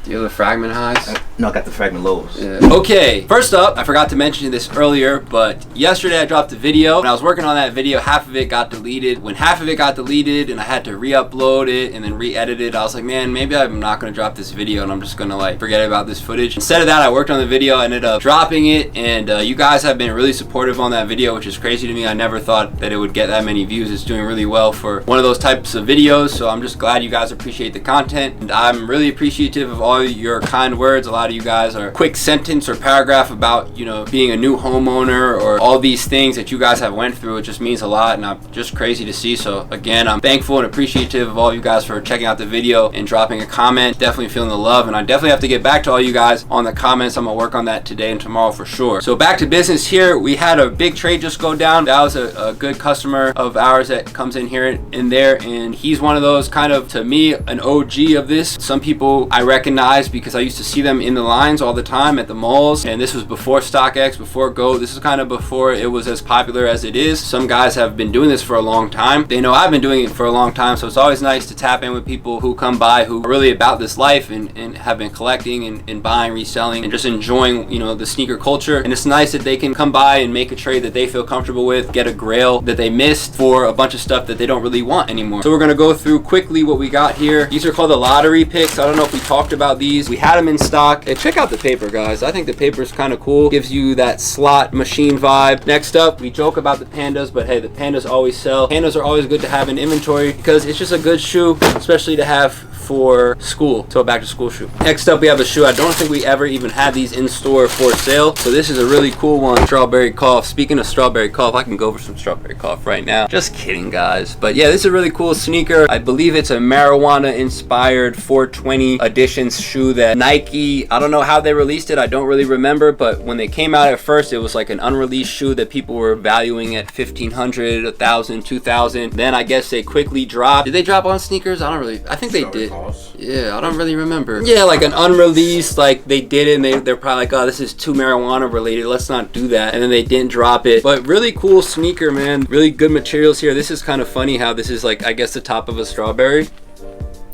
Do you have the fragment highs? No, I got the fragment lows. Yeah. Okay, first up, I forgot to mention this earlier, but yesterday I dropped a video. When I was working on that video, half of it got deleted. When half of it got deleted and I had to re-upload it and then re-edit it, I was like, man, maybe I'm not gonna drop this video and I'm just gonna like forget about this footage. Instead of that, I worked on the video, I ended up dropping it, and you guys have been really supportive on that video, which is crazy to me. I never thought that it would get that many views. It's doing really well for one of those types of videos, so I'm just glad you guys appreciate the content, and I'm really appreciative of all your kind words. A lot of you guys are quick sentence or paragraph about, you know, being a new homeowner or all these things that you guys have went through. It just means a lot, and I'm just crazy to see. So again, I'm thankful and appreciative of all you guys for checking out the video and dropping a comment. Definitely feeling the love, and I definitely have to get back to all you guys on the comments. I'm gonna work on that today and tomorrow for sure. So back to business here. We had a big trade just go down. That was a good customer of ours that comes in here and there, and he's one of those kind of, to me, an OG of this. Some people I recognize recognized because I used to see them in the lines all the time at the malls, and this was before StockX, before Go. This is kind of before it was as popular as it is. Some guys have been doing this for a long time. They know I've been doing it for a long time, so it's always nice to tap in with people who come by who are really about this life and have been collecting and buying, reselling, and just enjoying, you know, the sneaker culture. And it's nice that they can come by and make a trade that they feel comfortable with, get a grail that they missed for a bunch of stuff that they don't really want anymore. So we're gonna go through quickly what we got here. These are called the lottery picks. I don't know if we talked about these. We had them in stock. Hey, check out the paper, guys. I think the paper is kind of cool. Gives you that slot machine vibe. Next up, we joke about the pandas, but hey, the pandas always sell. Pandas are always good to have in inventory because it's just a good shoe, especially to have for school. So back to school shoe. Next up, we have a shoe. I don't think we ever even had these in store for sale. So this is a really cool one. Strawberry Cough. Speaking of Strawberry Cough, I can go for some Strawberry Cough right now. Just kidding, guys. But yeah, this is a really cool sneaker. I believe it's a marijuana inspired 420 editions shoe that Nike, I don't know how they released it. I don't really remember, but when they came out at first, it was like an unreleased shoe that people were valuing at $1,500, $1,000, $2,000. Then I guess they quickly dropped. Did they drop on sneakers? I don't really, I think they did. Yeah, I don't really remember. Yeah, like an unreleased, like they did it and they're probably like, oh, this is too marijuana related, let's not do that. And then they didn't drop it. But really cool sneaker, man. Really good materials here. This is kind of funny how this is like, I guess, the top of a strawberry.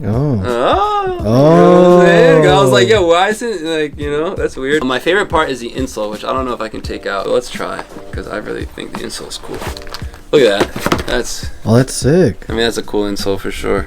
Oh. I was like, yo, why isn't, like, you know, that's weird. My favorite part is the insole, which I don't know if I can take out. But let's try, because I really think the insole is cool. Look at that. That's sick. I mean, that's a cool insole for sure.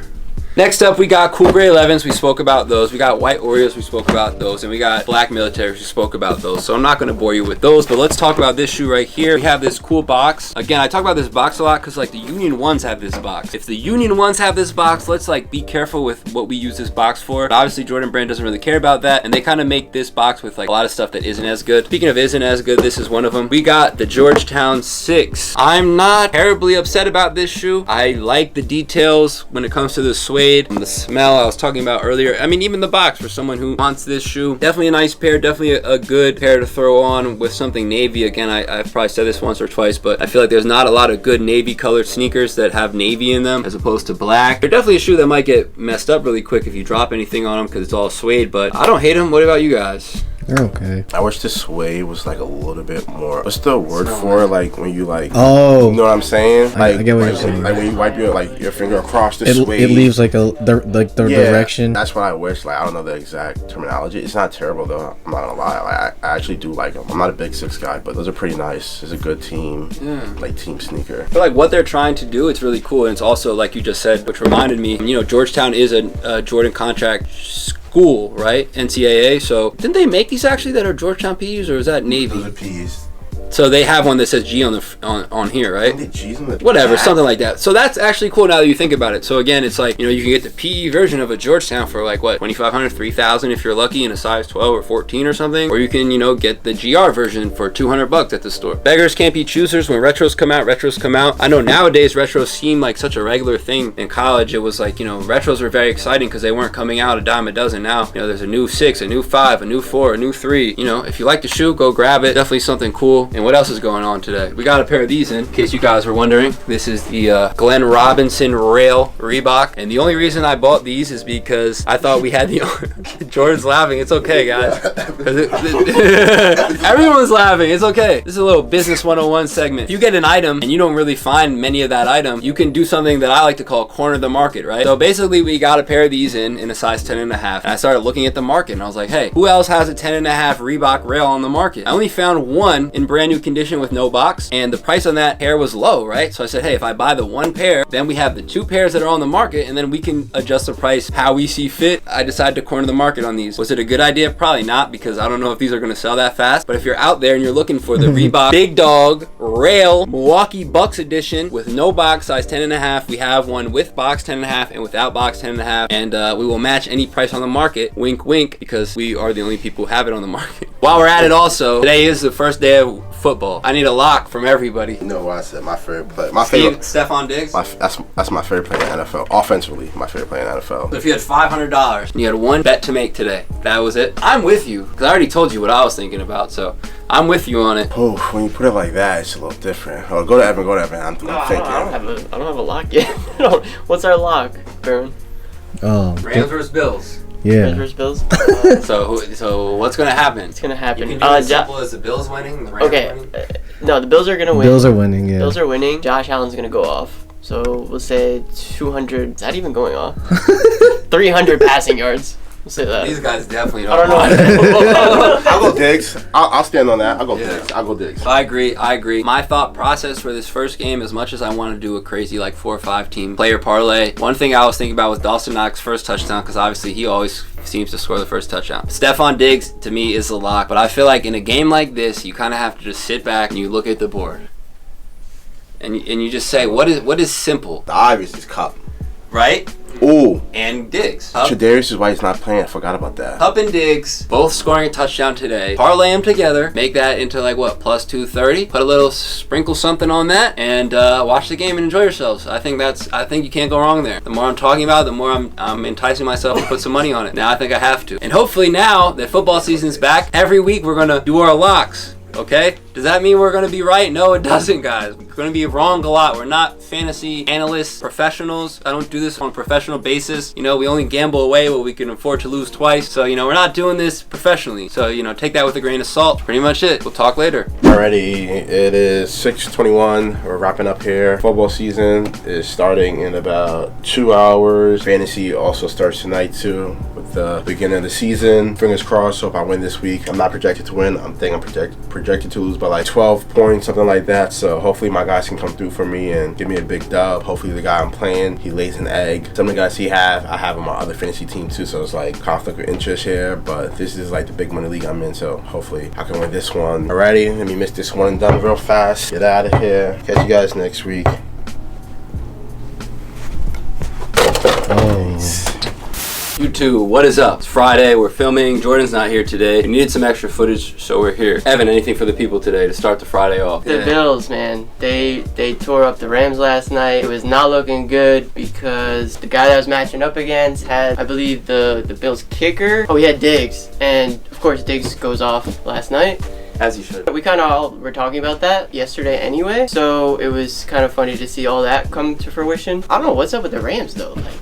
Next up, we got cool gray 11s. We spoke about those. We got white Oreos. We spoke about those. And we got black militaries. We spoke about those. So I'm not going to bore you with those. But let's talk about this shoe right here. We have this cool box. Again, I talk about this box a lot because like the Union ones have this box. If the Union ones have this box, let's like be careful with what we use this box for. But obviously, Jordan Brand doesn't really care about that. And they kind of make this box with like a lot of stuff that isn't as good. Speaking of isn't as good, this is one of them. We got the Georgetown 6. I'm not terribly upset about this shoe. I like the details when it comes to the suede and the smell I was talking about earlier. I mean, even the box for someone who wants this shoe. Definitely a nice pair. Definitely a good pair to throw on with something navy. Again, I've probably said this once or twice, but I feel like there's not a lot of good navy colored sneakers that have navy in them as opposed to black. They're definitely a shoe that might get messed up really quick if you drop anything on them because it's all suede, but I don't hate them. What about you guys? They're okay. I wish the suede was like a little bit more. What's the word for like when you like? Oh, you know what I'm saying? Like, I get what you're saying. Like when you wipe your finger across the suede, it leaves like the direction. That's what I wish. Like I don't know the exact terminology. It's not terrible though. I'm not gonna lie. Like I actually do like them. I'm not a big 6 guy, but those are pretty nice. It's a good team, like team sneaker. I feel like what they're trying to do, it's really cool, and it's also like you just said, which reminded me. You know, Georgetown is a Jordan contract school, right? NCAA. So didn't they make these actually that are Georgetown PUs, or is that Navy? Those are P's. So they have one that says G on the on here, right? G's on the whatever, back. something like that. So that's actually cool now that you think about it. So again, it's like, you know, you can get the PE version of a Georgetown for like what, 2,500, 3,000 if you're lucky in a size 12 or 14 or something, or you can, you know, get the GR version for $200 at the store. Beggars can't be choosers. When retros come out. I know nowadays retros seem like such a regular thing. In college, it was like, you know, retros were very exciting because they weren't coming out a dime a dozen. Now, you know, there's a new 6, a new 5, a new 4, a new 3. You know, if you like the shoe, go grab it. Definitely something cool. And what else is going on today? We got a pair of these in case you guys were wondering. This is the Glenn Robinson Rail Reebok, and the only reason I bought these is because I thought we had the Jordan's laughing. It's okay, guys. Everyone's laughing. It's okay. This is a little business 101 segment. If you get an item and you don't really find many of that item, you can do something that I like to call corner the market, right? So basically we got a pair of these in a size 10.5, and I started looking at the market and I was like, hey, who else has a 10.5 Reebok Rail on the market? I only found one in brand new condition with no box, and the price on that pair was low, right? So I said, hey, if I buy the one pair, then we have the 2 pairs that are on the market, and then we can adjust the price how we see fit. I decided to corner the market on these. Was it a good idea? Probably not, because I don't know if these are going to sell that fast. But if you're out there and you're looking for the Reebok Big Dog Rail Milwaukee Bucks edition with no box, size 10.5, we have one with box 10.5 and without box 10.5, and we will match any price on the market. Wink, wink, because we are the only people who have it on the market. While we're at it, also, today is the first day of football. I need a lock from everybody. You know what I said? My favorite player. My favorite. Stephon Diggs. That's my favorite player in the NFL. Offensively, my favorite player in the NFL. So if you had $500 and you had one bet to make today, that was it. I'm with you because I already told you what I was thinking about. So I'm with you on it. Oh, when you put it like that, it's a little different. Oh, go to Evan. I'm thinking. I don't have a lock yet. What's our lock, Baron? Rams versus Bills. Yeah. Versus Bills. So what's gonna happen? It's gonna You happen. can do it as simple as the Bills winning, the Rams Okay. winning. No, the Bills are gonna win. Bills are winning, yeah. Bills are winning. Josh Allen's gonna go off. So we'll say 200. Is that even going off? 300 passing yards. We'll say that. These guys definitely don't. I don't know. I'll go Diggs. I'll stand on that. I'll go Yeah. Diggs. I'll go Diggs. I agree. My thought process for this first game, as much as I want to do a crazy like 4 or 5 team player parlay, one thing I was thinking about was Dawson Knox's first touchdown, because obviously he always seems to score the first touchdown. Stephon Diggs to me is the lock, but I feel like in a game like this, you kind of have to just sit back and you look at the board, and you just say, what is simple, The obvious is Cup. right? Ooh. And Diggs. Tre'Davious is why he's not playing. I forgot about that. Hupp and Diggs, both scoring a touchdown today. Parlay them together. Make that into like what, plus 230. Put a little sprinkle something on that, and watch the game and enjoy yourselves. I think you can't go wrong there. The more I'm talking about it, the more I'm enticing myself to put some money on it. Now I think I have to. And hopefully now that football season's back, every week we're gonna do our locks. Okay? Does that mean we're going to be right? No, it doesn't, guys. We're going to be wrong a lot. We're not fantasy analysts, professionals. I don't do this on a professional basis. You know, we only gamble away what we can afford to lose twice. So, you know, we're not doing this professionally. So, you know, take that with a grain of salt. Pretty much it. We'll talk later. Alrighty, it is 6:21. We're wrapping up here. Football season is starting in about 2 hours. Fantasy also starts tonight too, with the beginning of the season. Fingers crossed. Hope I win this week. I'm not projected to win. I'm projected to lose by like 12 points, something like that. So hopefully my guys can come through for me and give me a big dub. Hopefully the guy I'm playing, he lays an egg. Some of the guys I have on my other fantasy team too. So it's like conflict of interest here, but this is like the big money league I'm in. So hopefully I can win this one. Alrighty, let me miss this one and done real fast. Get out of here. Catch you guys next week. You two, what is up? It's Friday. We're filming. Jordan's not here today. We needed some extra footage, so we're here. Evan, anything for the people today to start the Friday off? The Bills, man, they tore up the Rams last night. It was not looking good because the guy that was matching up against had, I believe, the Bills kicker. Oh, he had Diggs, and of course Diggs goes off last night. As you should. We kind of all were talking about that yesterday anyway, so it was kind of funny to see all that come to fruition. I don't know what's up with the Rams though. Like,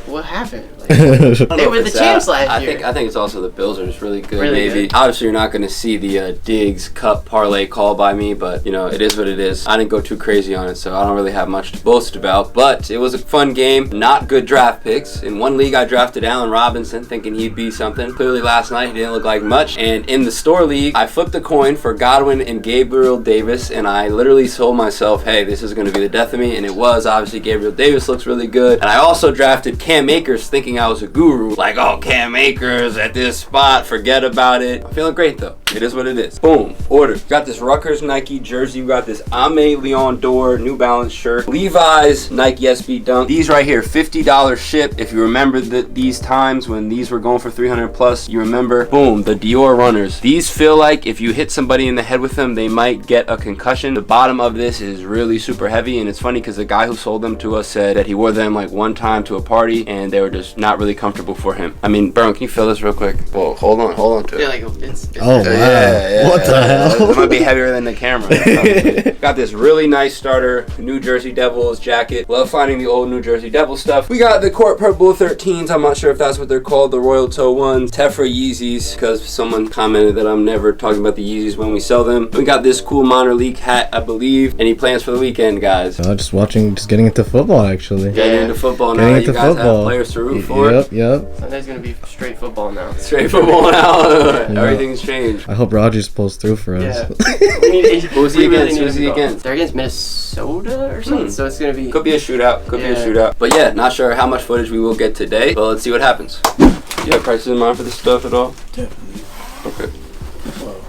what happened? Like, they were the champs last year. I think it's also the Bills are just really good. Really maybe. good. Obviously, you're not going to see the Diggs Cup parlay call by me, but you know it is what it is. I didn't go too crazy on it, so I don't really have much to boast about. But it was a fun game. Not good draft picks. In one league, I drafted Allen Robinson, thinking he'd be something. Clearly, last night he didn't look like much. And in the store league, I flipped a coin for Godwin and Gabriel Davis, and I literally told myself, hey, this is going to be the death of me, and it was. Obviously, Gabriel Davis looks really good, and I also drafted Cam Akers, thinking I was a guru. Like, oh, Cam Akers at this spot, forget about it. I'm feeling great though. It is what it is. Boom, order. Got this Rutgers Nike jersey. We got this Ame Leon Dor New Balance shirt. Levi's Nike SB Dunk. These right here, $50 ship. If you remember these times when these were going for 300 plus, you remember. Boom, the Dior runners. These feel like if you hit somebody in the head with them, they might get a concussion. The bottom of this is really super heavy, and it's funny because the guy who sold them to us said that he wore them like one time to a party and they were just not really comfortable for him. I mean, Burn, can you feel this real quick? Whoa, hold on to it. Yeah, like it's Oh, wow. Yeah. What the hell? It might be heavier than the camera. Got this really nice starter New Jersey Devils jacket. Love finding the old New Jersey Devil stuff. We got the Court Purple 13s. I'm not sure if that's what they're called. The Royal Toe ones. Tefra Yeezys, because someone commented that I'm never talking about the Yeezys when we sell them. We got this cool minor league hat, I believe. Any plans for the weekend, guys? Just getting into football actually. Getting into football now. Getting You into guys football. have players to root for. Yep. Sunday's gonna be straight football now. Straight football now. Everything's changed. I hope Rogers pulls through for us. Yeah. Who's he against? Who's he against? They're against Minnesota or something, so it's gonna be. Could be a shootout. But yeah, not sure how much footage we will get today. But let's see what happens. You have prices in mind for this stuff at all? Definitely. Okay. Well,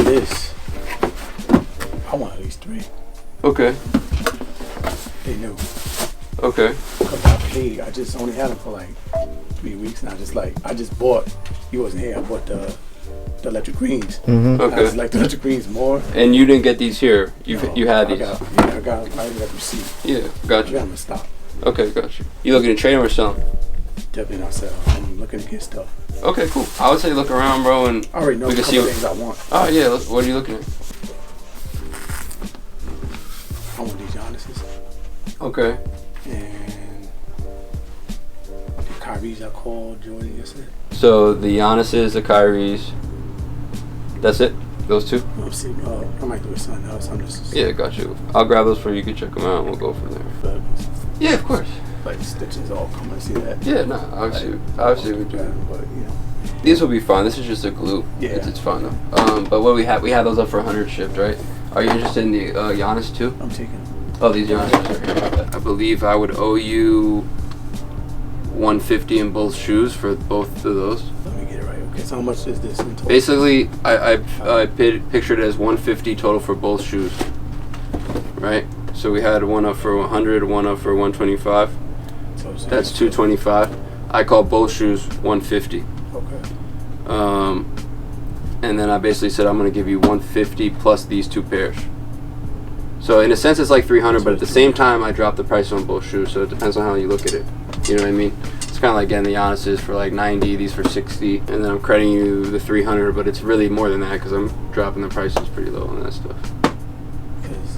this, I want at least 3. Okay. They knew. Okay. Because I paid, I just only had them for like 3 weeks, and I just bought, he wasn't here, I bought the electric greens. Mm-hmm. I Okay. just like the electric greens more. And you didn't get these here. You had these. I got the receipt. Yeah, got I you. got them in stock. Okay, got you. You looking to trade them or sell them? Definitely not sell. I'm looking to get stuff. Okay, cool. I would say look around, bro, and I already know we a can couple see things I want. Oh yeah, what are you looking at? I want these Giannis's Okay. and the Kyrie's I called, Jordan yesterday. So the Giannis's, the Kyries. That's it? Those two? I'm seeing, I might do it Sunday. I'm just. Yeah, got you. I'll grab those for you. You can check them out and we'll go from there. Yeah, of course. Like stitches all come and see that. Yeah, no, obviously we do. But you know. These will be fine. This is just a glue. Yeah. It's fine though. But what we have those up for 100 shipped, right? Are you interested in the Giannis too? I'm taking. Oh, these Giannis are here. I believe I would owe you 150 in both shoes for both of those. Let me get it right. Okay, so how much is this in total? Basically, I pictured it as 150 total for both shoes. Right? So we had one up for 100, one up for 125. So That's 225. I call both shoes 150. Okay. And then I basically said I'm going to give you 150 plus these two pairs. So in a sense it's like 300, but at the same time I dropped the price on both shoes, so it depends on how you look at it. You know what I mean? It's kind of like getting the Giannis's for like 90, these for 60, and then I'm crediting you the 300, but it's really more than that because I'm dropping the prices pretty low on that stuff. Because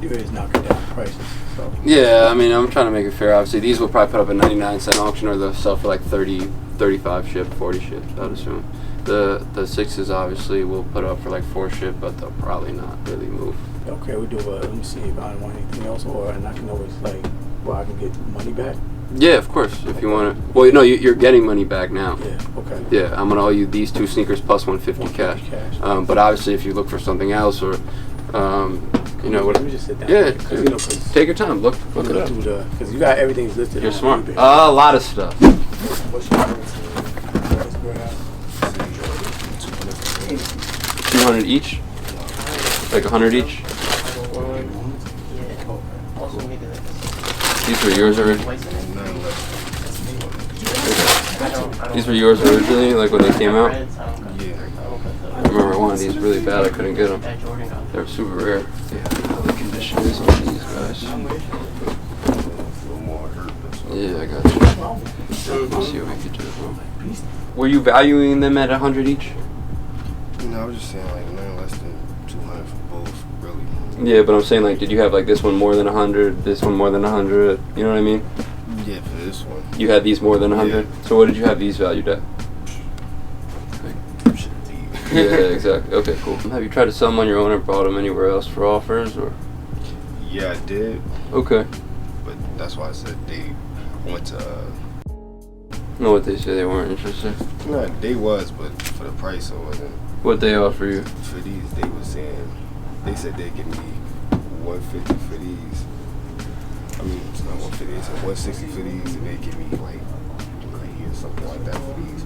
you guys knocking down prices. So. Yeah, I mean, I'm trying to make it fair. Obviously, these will probably put up a 99-cent auction, or they'll sell for like 30, 35 ship, 40 ship, I'd assume. The sixes obviously will put up for like 4 ship, but they'll probably not really move. Okay, we do. Let me see if I don't want anything else, and I can always like, I can get money back. Yeah, of course. If you want to. Well, no, you're getting money back now. Yeah. Okay. Yeah, I'm gonna owe you these 2 sneakers plus 150 cash. But obviously, if you look for something else, or you know what? Let me just sit down. Yeah, Cause, you know, cause take your time. Look it up. Because you got everything's listed. You're on smart. eBay. A lot of stuff. What's your 200 each. Like 100 each. These were yours originally. These were yours originally, like when they came out. I remember I wanted these really bad. I couldn't get them. They were super rare. Yeah, how the condition is on these guys. Yeah, I got you. Let's see what we could do. Were you valuing them at 100 each? No, I was just saying like nothing less than 200 for both, really. Yeah, but I'm saying like, did you have like this one more than 100, this one more than 100? You know what I mean? Yeah, for this one. You had these more than 100? Yeah. So what did you have these valued at? Yeah, exactly. Okay, cool. Have you tried to sell them on your own or bought them anywhere else for offers, or? Yeah, I did. Okay. But that's why I said they went to. No, what they say they weren't interested. No, they was, but for the price, it wasn't. What they offer you? For these, they was saying, they said they'd give me 150 for these. I mean, it's not 150, they said 160 for these, and they give me like 90 or something like that for these.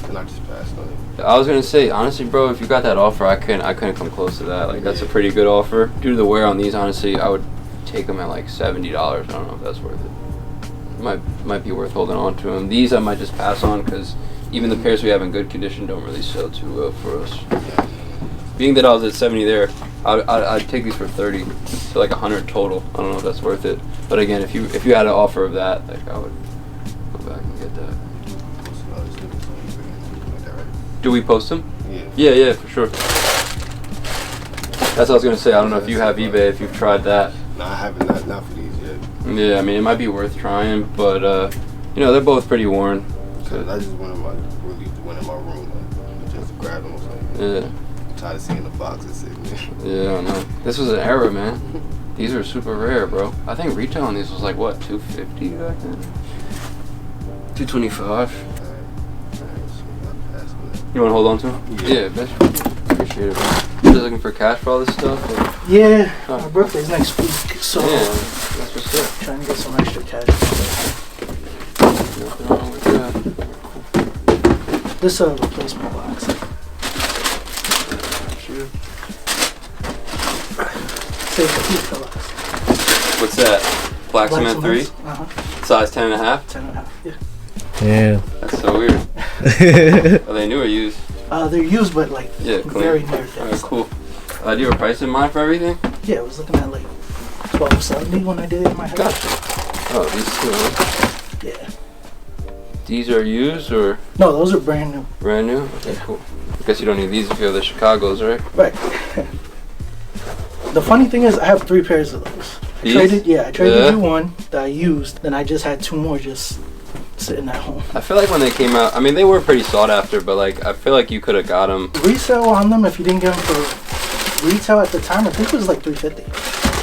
And I just passed on it. I was gonna say, honestly, bro, if you got that offer, I couldn't come close to that. Like, that's a pretty good offer. Due to the wear on these, honestly, I would take them at like $70. I don't know if that's worth it. Might be worth holding on to them. These I might just pass on because even the pairs we have in good condition don't really sell too well for us. Being that I was at 70 there, I'd take these for 30, so like 100 total. I don't know if that's worth it. But again, if you had an offer of that, like I would go back and get that. Do we post them? Yeah. Yeah, for sure. That's what I was gonna say. I don't know if you have eBay, if you've tried that. No, I haven't, not for these yet. Yeah, I mean, it might be worth trying, but you know, they're both pretty worn. Cause I just went in my room, like, just grab them. Like, Yeah. tired of seeing the boxes sitting there. Yeah, I know. This was an era, man. These are super rare, bro. I think retail on these was like what, $250 back then? $225. You want to hold on to them? Yeah, bitch. Appreciate it, bro. Just looking for cash for all this stuff? Or? Yeah, my birthday's next week, so yeah, that's what's up. trying to get some extra cash. Nothing wrong with that. This replacement box. Sure. What's What's that? Black cement 3? Uh-huh. Size 10.5? 10.5, yeah. Yeah. That's so weird. Are they new or used? They're used, but like Yeah, clean. very near dead. Alright, cool. Do you have a price in mind for everything? Yeah, I was looking at like $12.70 when I did it in my head. Gotcha. Oh, these two. Yeah. These are used or No, those are brand new. brand new? Okay, cool. I guess you don't need these if you have the Chicago's, right? Right. The funny thing is, I have 3 pairs of those. I traded you one that I used. Then I just had 2 more just sitting at home. I feel like when they came out, I mean, they were pretty sought after, but like, I feel like you could have got them. Resale on them, if you didn't get them for retail at the time, I think it was like $350.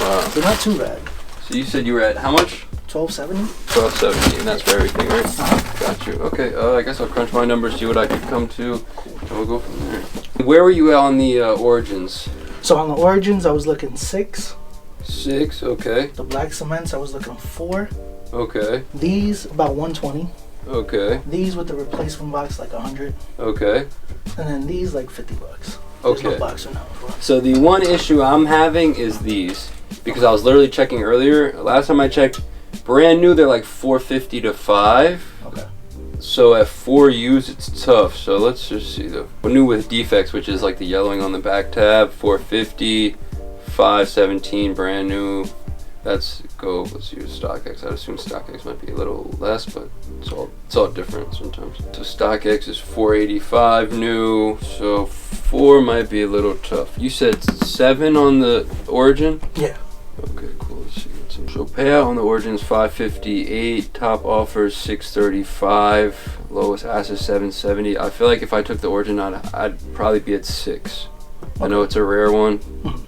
Wow. So not too bad. So you said you were at how much? $12.70. $12.70, and that's for everything, right? Got you. Okay, I guess I'll crunch my numbers, see what I could come to, and we'll go from there. Where were you at on the Origins? So on the Origins, I was looking 6. 6, okay. The black cements, I was looking 4. Okay. These about 120. Okay. These with the replacement box like 100. Okay. And then these like $50. There's Okay. no box or nothing for it. So the one issue I'm having is these, because I was literally checking earlier. Last time I checked, brand new they're like $450 to $5. Okay. So at 4 used it's tough. So let's just see the new with defects, which is like the yellowing on the back tab, $450, $517 brand new. Let's use StockX. I'd assume StockX might be a little less, but it's all different sometimes. So StockX is $485 new, so 4 might be a little tough. You said 7 on the Origin? Yeah. Okay, cool. Let's see. So payout on the Origin is $558, top offer is $635, lowest ask is $770. I feel like if I took the Origin out, I'd probably be at 6. I know it's a rare one.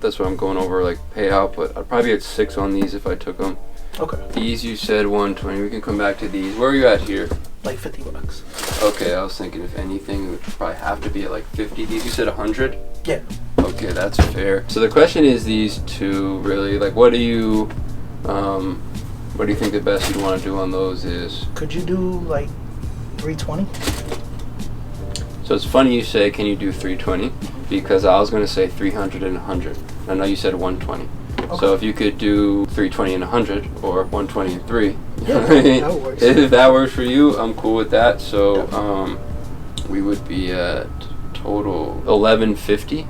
That's why I'm going over like payout, but I'd probably be at 6 on these if I took them. Okay. These you said 120. We can come back to these. Where are you at here? Like $50. Okay, I was thinking if anything, it would probably have to be at like 50. These you said 100? Yeah. Okay, that's fair. So the question is these two really, like what do you think the best you'd want to do on those is? Could you do like 320? So it's funny you say, can you do 320? Because I was going to say 300 and 100. I know you said 120. Okay. So if you could do 320 and 100 or 120 and 3. Yeah, that works. If that works for you, I'm cool with that. So we would be at total 1150.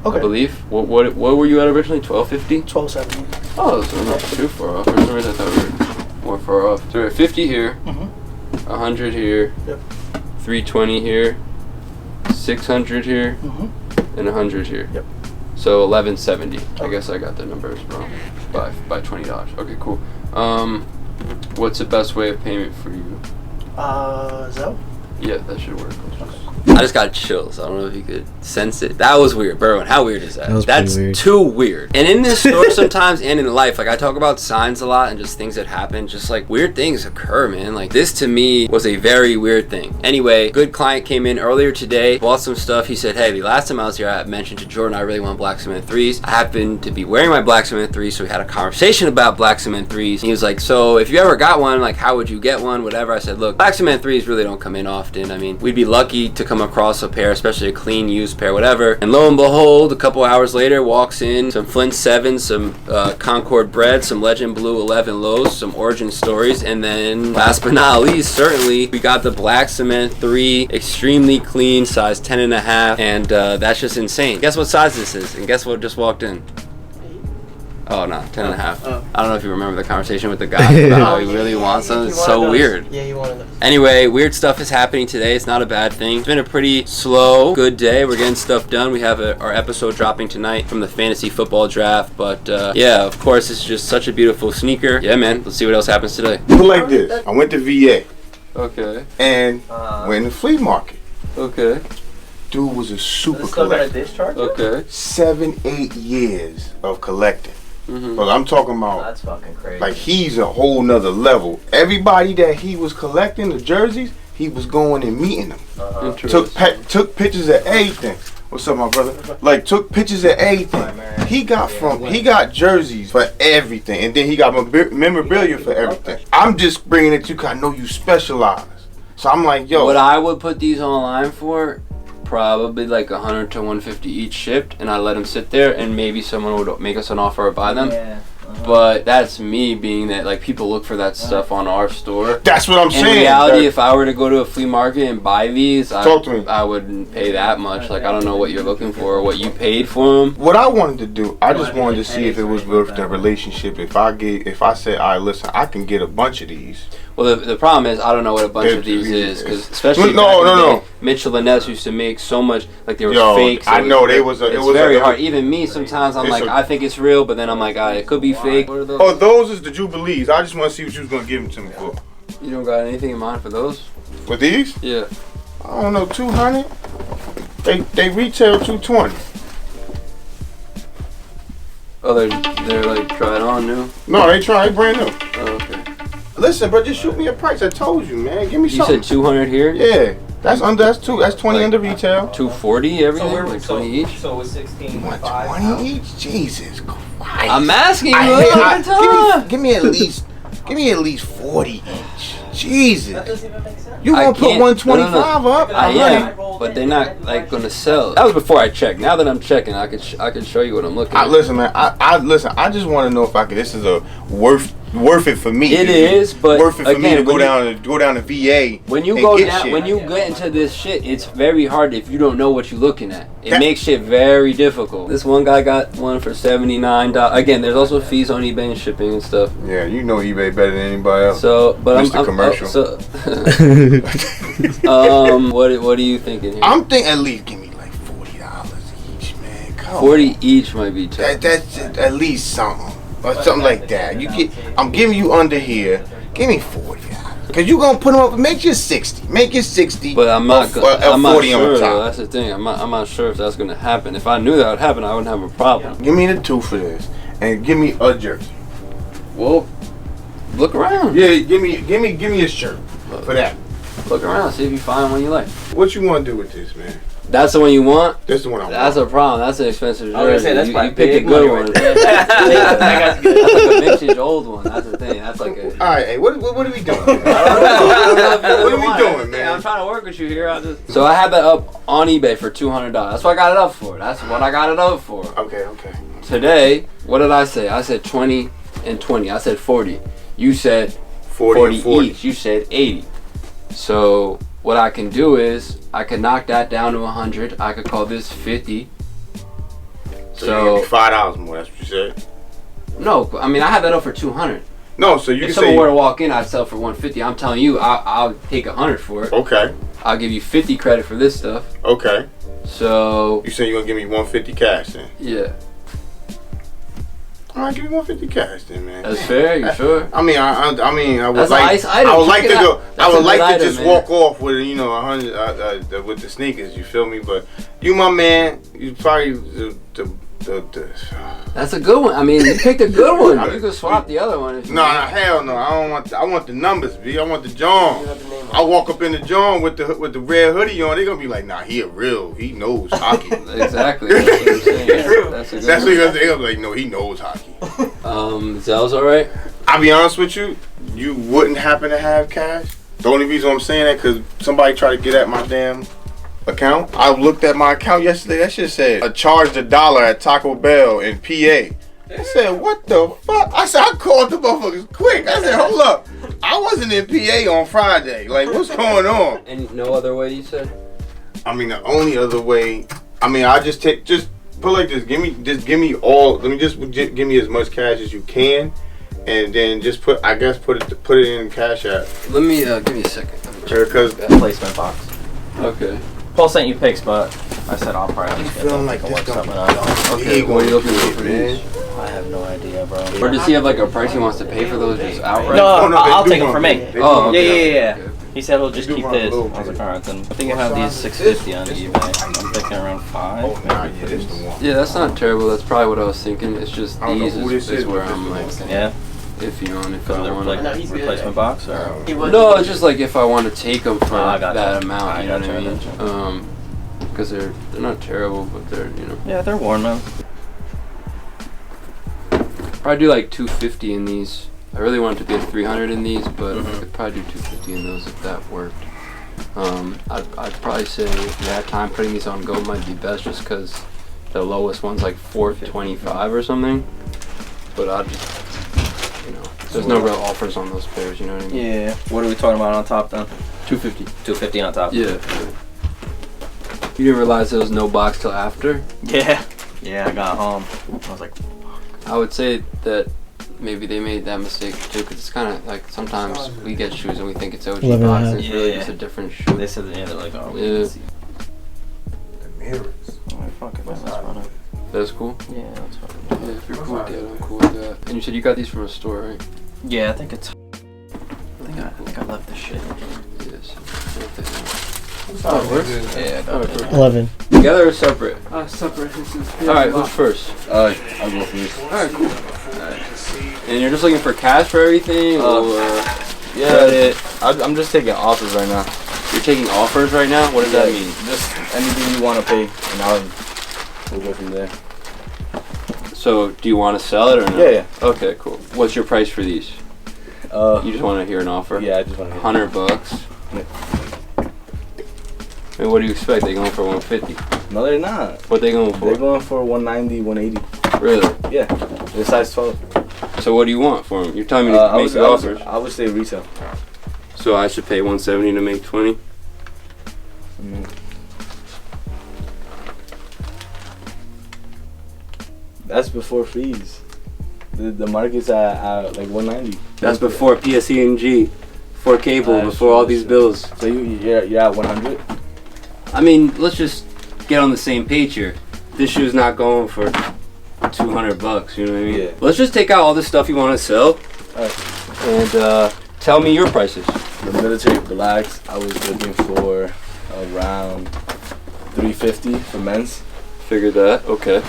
Okay. I believe. What were you at originally? 1250? 1270. Oh, so not too far off. For some reason I thought we were more far off. So we're at 50 here, 100 here, 320 here, 600 here, and 100 here. Yep. So 1170. I guess I got the numbers wrong by $20. Okay, cool. What's the best way of payment for you? Zelle? Yeah, that should work. I just got chills. I don't know if you could sense it. That was weird. Berwin, how weird is that? That's weird. Too weird. And in this store sometimes and in life, like I talk about signs a lot and just things that happen, just like weird things occur, man. Like this to me was a very weird thing. Anyway, good client came in earlier today, bought some stuff. He said, hey, the last time I was here, I mentioned to Jordan I really want black cement 3s. I happened to be wearing my black cement 3s, so we had a conversation about black cement 3s. And he was like, so if you ever got one, like how would you get one? Whatever. I said, look, black cement 3s really don't come in often. I mean, we'd be lucky to come across a pair, especially a clean used pair, whatever. And lo and behold, a couple hours later, walks in some Flint 7s, some Concord bread, some Legend Blue 11 lows, some Origin stories, and then last but not least, certainly, we got the black cement 3, extremely clean, size 10.5, and that's just insane. Guess what size this is? And guess what just walked in? Oh no, 10.5. I don't know if you remember the conversation with the guy about how he really wants them. It's so weird. Yeah, you wanted those. Anyway, weird stuff is happening today. It's not a bad thing. It's been a pretty slow, good day. We're getting stuff done. We have our episode dropping tonight from the fantasy football draft. But yeah, of course, it's just such a beautiful sneaker. Yeah, man. Let's see what else happens today. Put like this. I went to VA. Okay. And went in the flea market. Okay. Dude was a super collector. Discharge? Okay. 7-8 years of collecting. But I'm talking about, That's fucking crazy. like, he's a whole nother level. Everybody that he was collecting, the jerseys, he was going and meeting them. Took pictures of everything. What's up, my brother? Like, took pictures of everything. He got jerseys for everything, and then he got memorabilia for everything. I'm just bringing it to you because I know you specialize. So I'm like, yo. What I would put these online for, probably like 100 to 150 each shipped, and I let them sit there, and maybe someone would make us an offer or buy them. Yeah. But that's me being that, like, people look for that stuff on our store. That's what I'm saying. In reality, if I were to go to a flea market and buy these, I wouldn't pay that much. Like, I don't know what you're looking for or what you paid for them. What I wanted to do, I just wanted to see if it was worth the relationship. If I said, all right, listen, I can get a bunch of these. Well, the problem is I don't know what a bunch of these is, because especially no. Michelin-S used to make so much, like they were Yo, fake. So I know they was. It's It was very hard. Even me, sometimes I'm like, I think it's real, but then I'm like, it could be fake. What are those? Oh, those is the Jubilees. I just want to see what you was gonna give them to me for. You don't got anything in mind for those? For these? Yeah. I don't know, 200. They retail 220. Oh, they're like tried on new. No, they brand new. Oh, okay. Listen, bro, just shoot me a price. I told you, man. Give me You something. said 200 here? Yeah, that's 20 under retail. 240 everything, like 20 each. So it was 16. 20 each? Jesus Christ. I'm asking you. Give me at least 40 each. Jesus. That doesn't even make sense. You gonna put 125 up? I am, but they're not like gonna sell. That was before I checked. Now that I'm checking, I could show you what I'm looking at. Listen, man. I just want to know if I could. This is a worth it for me. It is, but worth it for me again, to go down to VA. When you go down, when you get into this shit, it's very hard if you don't know what you're looking at. It makes shit very difficult. This one guy got one for $79. Again, there's also fees on eBay and shipping and stuff. Yeah, you know eBay better than anybody else. So, but Mr. Commercial. What are you thinking here? I'm thinking at least give me like $40 each, man. Come 40 each might be tough. That's at least something. Or something like that. I'm giving you under here. Give me 40. Cause you gonna put them up. Make it 60. Make it 60. But I'm not. I'm 40 not on sure. top. That's the thing. I'm not sure if that's gonna happen. If I knew that would happen, I wouldn't have a problem. Give me the 2 for this, and give me a jersey. Well, look around. Yeah, give me a shirt for that. Look around. See if you find one you like. What you want to do with this, man? That's the one you want? That's the one I want. That's a problem. That's an expensive jersey. I was gonna say, that's you picked a good one. That's like a vintage old one. That's the thing. That's like a. All right, hey, what are we doing? What What are we doing, man? I'm trying to work with you here. So I have that up on eBay for $200. That's what I got it up for. That's what I got it up for. Okay. Today, what did I say? I said 20 and 20. I said 40. You said 40 each. You said 80. So what I can do is I can knock that down to 100. I could call this 50. So you give me $5 more. That's what you said. No, I mean I have that up for 200. No, so you if can someone say were to walk in, I'd sell for 150. I'm telling you, I'll take 100 for it. Okay. I'll give you 50 credit for this stuff. Okay. So you saying you're gonna give me 150 cash then? Yeah. All right, give me 150 cash then, man. That's fair. You sure? I mean, I would That's like. a nice item. I would like Check to it go. out. I That's would a like good to item, just man. walk off with 100 with the sneakers. You feel me? But you, my man, you probably the. That's a good one. I mean, you picked a good one. You could swap the other one. If you No, want. hell no. I don't want. I want the numbers, B. I want the John. I walk up in the John with the red hoodie on. They gonna be like, nah, he a real. He knows hockey. Exactly. That's what I'm saying. That's a good That's one. what they gonna be like. No, he knows hockey. Zell's all right. I'll be honest with you. You wouldn't happen to have cash. The only reason I'm saying that because somebody tried to get at my damn account. I looked at my account yesterday. That shit said I charged $1 at Taco Bell in PA. I said, what the fuck? I said, I called the motherfuckers quick. I said, hold up. I wasn't in PA on Friday. Like, what's going on? And no other way, you said? I mean, the only other way. I mean, I just put like this. Give me all. Let me just give me as much cash as you can, and then just put it in Cash App. Let me give me a second. Because Placement box. Okay. Paul sent you pics, but I said I'll probably I'm just feeling like work this gonna something be out. Okay. What are you looking for these? I have no idea, bro. Or does he have like a price he wants to pay for those just outright? No, no, I'll they take do them for run- me. they do Oh, run- okay. Yeah. Okay. He said he'll just They do keep run a this. little I was like, bit. alright, then. I think I have these 650 on eBay. I'm thinking around 5. Oh, nah, yeah, this the one. Yeah, that's not terrible. That's probably what I was thinking. It's just I don't know these who this is is, where but I'm like this is the Yeah, iffy on if from I the want No, he's good. replacement box, or He was- No, it's just like if I want to take them for I gotcha. that amount, I you know what I gotcha, mean? Because they're not terrible, but they're yeah, they're worn out. probably do like 250 in these. I really wanted to be at 300 in these, but Mhm. I could probably do 250 in those if that worked. I'd probably say if you had time putting these on go might be best just because the lowest one's like 425 or something. But I'd just, there's no real offers on those pairs, you know what I mean? Yeah. What are we talking about on top then? 250. 250 on top. Yeah. You didn't realize there was no box till after? Yeah. Yeah, I got home. I was like, I would say that maybe they made that mistake too, because it's kind of like sometimes we get shoes and we think it's OG 11 and a box, half. and it's really Yeah. just a different shoe. They said they're like, oh, we Yeah. can see. The mirrors. Oh, fuck it, that's fine. That's cool. Yeah, that's fine. Yeah, if you're cool with that, I'm cool with that. And you said you got these from a store, right? Yeah, I think it's. I think I left the shit. Yes. Oh, it works? Yeah, I got Alright, it. perfect. 11. Together or separate? Separate. Alright, who's first? I'll go first. Alright, cool. And you're just looking for cash for everything, or Yeah, I'm just taking offers right now. you're taking offers right now? What does that mean? Just anything you want to pay, and we'll go from there. So, do you want to sell it or no? Yeah. Okay, cool. What's your price for these? You just want to hear an offer? Yeah, I just want to. $100. Yeah. I mean, what do you expect? They going for 150? No, they're not. What they going for? They're going for 190, 180. Really? Yeah, they're size 12. So what do you want for them? You're telling me to make the offers. I would say retail. So I should pay 170 to make 20? That's before fees. The market's at like 190. That's before PSE&G, before cable, before all these bills. So you're at 100. I mean, let's just get on the same page here. This shoe's not going for $200. You know what I mean? Yeah. Let's just take out all this stuff you want to sell, and tell me your prices. The military blacks, I was looking for around 350 for men's. Figured that. Okay.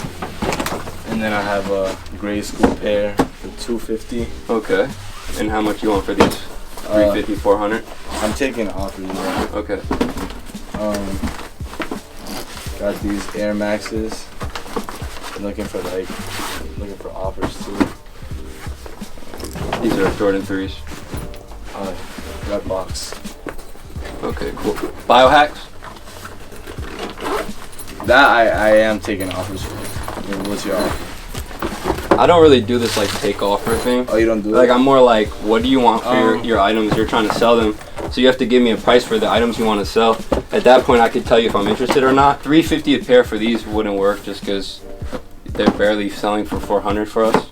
And then I have a gray school pair for 250. Okay. And how much you want for these? 350, 400? I'm taking offers. Yeah. Okay. Got these Air Maxes. Looking for offers too. These are Jordan 3s. Red box. Okay, cool. Biohacks? That I am taking offers for. What's your offer? I don't really do this like take offer thing. Oh, you don't do Like it? I'm more like, what do you want for your items? You're trying to sell them, so you have to give me a price for the items you want to sell. At that point, I could tell you if I'm interested or not. $350 a pair for these wouldn't work just because they're barely selling for $400 for us.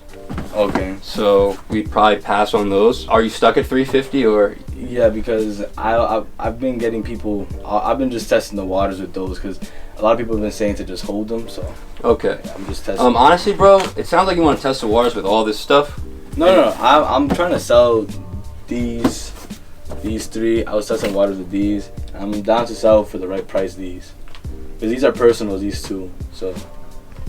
Okay. So we'd probably pass on those. Are you stuck at $350 or? Yeah, because I've been getting people. I've been just testing the waters with those because a lot of people have been saying to just hold them. So Okay. yeah, I'm just testing. Honestly, bro, it sounds like you want to test the waters with all this stuff. No. I'm trying to sell these three. I was testing waters with these. I'm down to sell for the right price these. Because these are personal, these two. So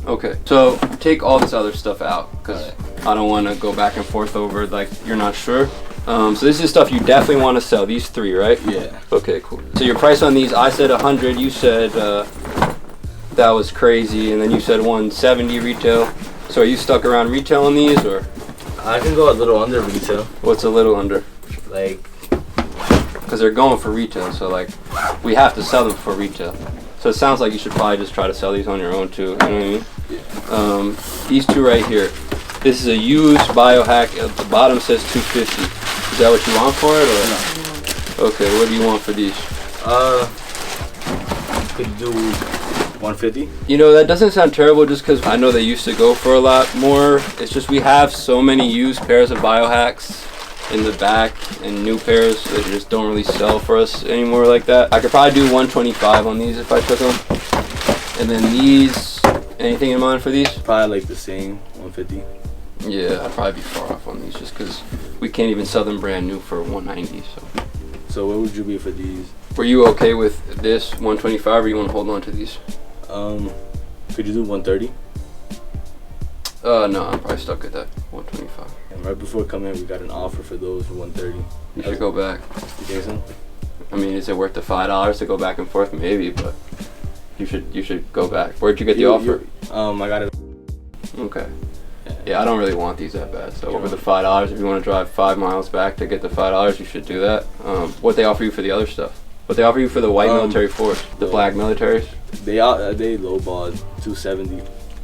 Okay, so take all this other stuff out because I don't want to go back and forth over like you're not sure. So this is stuff you definitely want to sell. These three, right? yeah. Okay, cool. So your price on these, I said 100. You said that was crazy, and then you said 170 retail. So are you stuck around retail on these, or I can go a little under retail. what's a little under? Like Because they're going for retail, so like we have to sell them for retail. So it sounds like you should probably just try to sell these on your own too. You know what I mean? These two right here. This is a used biohack. At the bottom says 250. Is that what you want for it, or? No. Okay, what do you want for these? could you do 150? You know, that doesn't sound terrible just because I know they used to go for a lot more. It's just we have so many used pairs of biohacks in the back and new pairs that just don't really sell for us anymore like that. I could probably do 125 on these if I took them. And then these, anything in mind for these? Probably like the same, 150. Yeah, I'd probably be far off on these just because we can't even sell them brand new for 190. So what would you be for these? Were you okay with this 125 or you want to hold on to these? Could you do 130? No, I'm probably stuck at that 125. And right before coming, we got an offer for those for 130. You should go back. You think so? I mean, is it worth the $5 to go back and forth? Maybe, but you should go back. Where'd you get the offer? I got it. Okay. Yeah, I don't really want these that bad. So over the $5, if you want to drive 5 miles back to get the $5, you should do that. What they offer you for the other stuff? What they offer you for the white military force? The black militaries? They lowballed 270.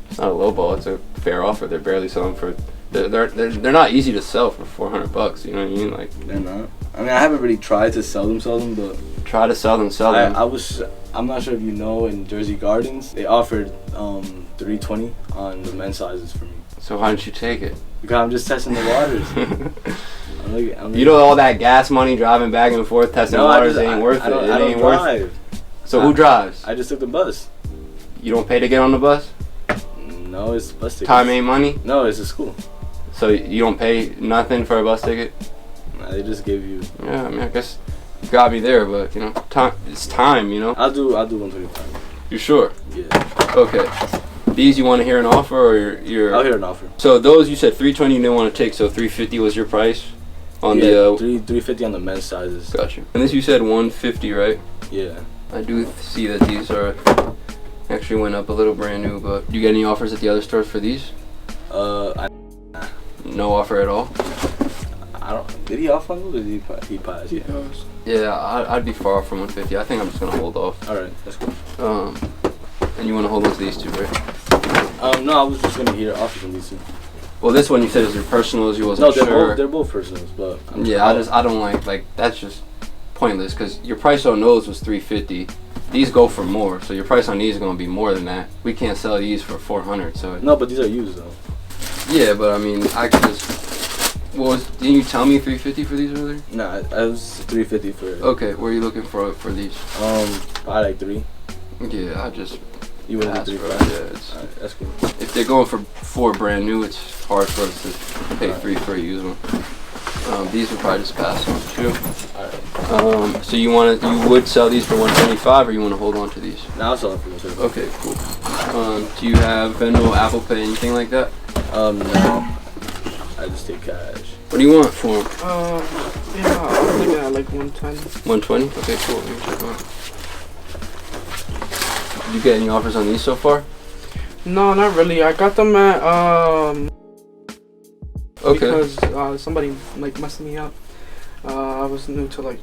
It's not a low ball. It's a fair offer. They're barely selling for. They're not easy to sell for $400. You know what I mean? Like they're not. I mean, I haven't really tried to sell them, but try to sell them. I'm not sure if you know, in Jersey Gardens they offered $320 on the men's sizes for me. So why didn't you take it? Because I'm just testing the waters. You know, all that gas money driving back and forth testing waters ain't worth it. It ain't worth it. So who drives? I just took the bus. You don't pay to get on the bus? No, it's bus ticket. Time ain't money? No, it's a school. So you don't pay nothing for a bus ticket? Nah, they just give you. Yeah, I mean, I guess you got me there, but you know, time. It's time, you know. I'll do 125. You sure? Yeah. Okay. These you want to hear an offer, or you're? I'll hear an offer. So those you said 320 you didn't want to take, so 350 was your price on the 350 on the men's sizes. Got you. And this you said 150, right? Yeah. I do see that these are actually went up a little, brand new. But do you get any offers at the other stores for these? No offer at all. I don't. Did he offer on those? Or did he pass? Yeah, I'd be far off from 150. I think I'm just gonna hold off. All right, that's cool. And you want to hold on to these two, right? No, I was just gonna hear offers on these two. Well, this one you said is your personals. You wasn't sure. They're both personals, but I don't like that's just pointless because your price on those was 350. These go for more, so your price on these is gonna be more than that. We can't sell these for 400. So no, but these are used though. Yeah, but I mean, I could just. Didn't you tell me 350 for these earlier? Nah, I was 350 for. Okay, what are you looking for these? I like 3. Yeah, I just. You would have 3. Yeah, that's cool. If they're going for 4 brand new, it's hard for us to pay 3 for a used one. These would probably just pass on too. Alright. So you would sell these for 125, or you want to hold on to these? No, I'll sell them for 125. Okay, cool. Do you have Venmo, Apple Pay, anything like that? No. I just take cash. What do you want for them? Yeah, I was looking at like 120. 120? Okay, cool. Let me check on. Did you get any offers on these so far? No, not really. I got them at okay. Because somebody like messed me up. I was new to like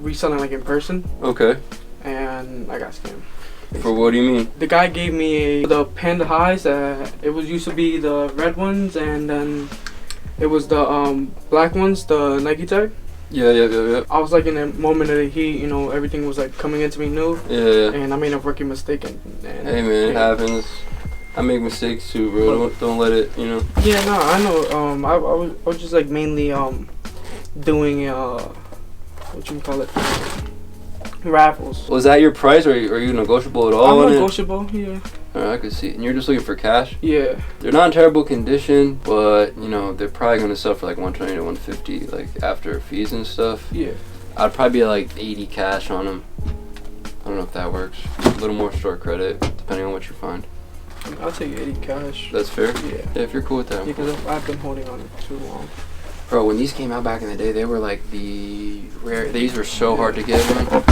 reselling like in person. Okay. And I got scammed. Basically. For what do you mean? The guy gave me the Panda Highs. It was used to be the red ones, and then it was the black ones, the Nike tag. Yeah. I was like in a moment of the heat, you know, everything was like coming into me new. Yeah. And I made a rookie mistake. And hey man, it happens. I make mistakes too, bro. Don't let it, you know. Yeah, no, I know. I was just like mainly doing what you call it, raffles. Was that your price, or are you negotiable at all? I'm negotiable, yeah. Alright, I could see. And you're just looking for cash? Yeah. They're not in terrible condition, but you know they're probably gonna sell for like 120 to 150, like after fees and stuff. Yeah. I'd probably be like 80 cash on them. I don't know if that works. A little more store credit, depending on what you find. I'll take 80 cash. That's fair? Yeah. Yeah, if you're cool with that. Because I've been holding on it too long. Bro, when these came out back in the day, they were like the rare. These were so hard to get, man.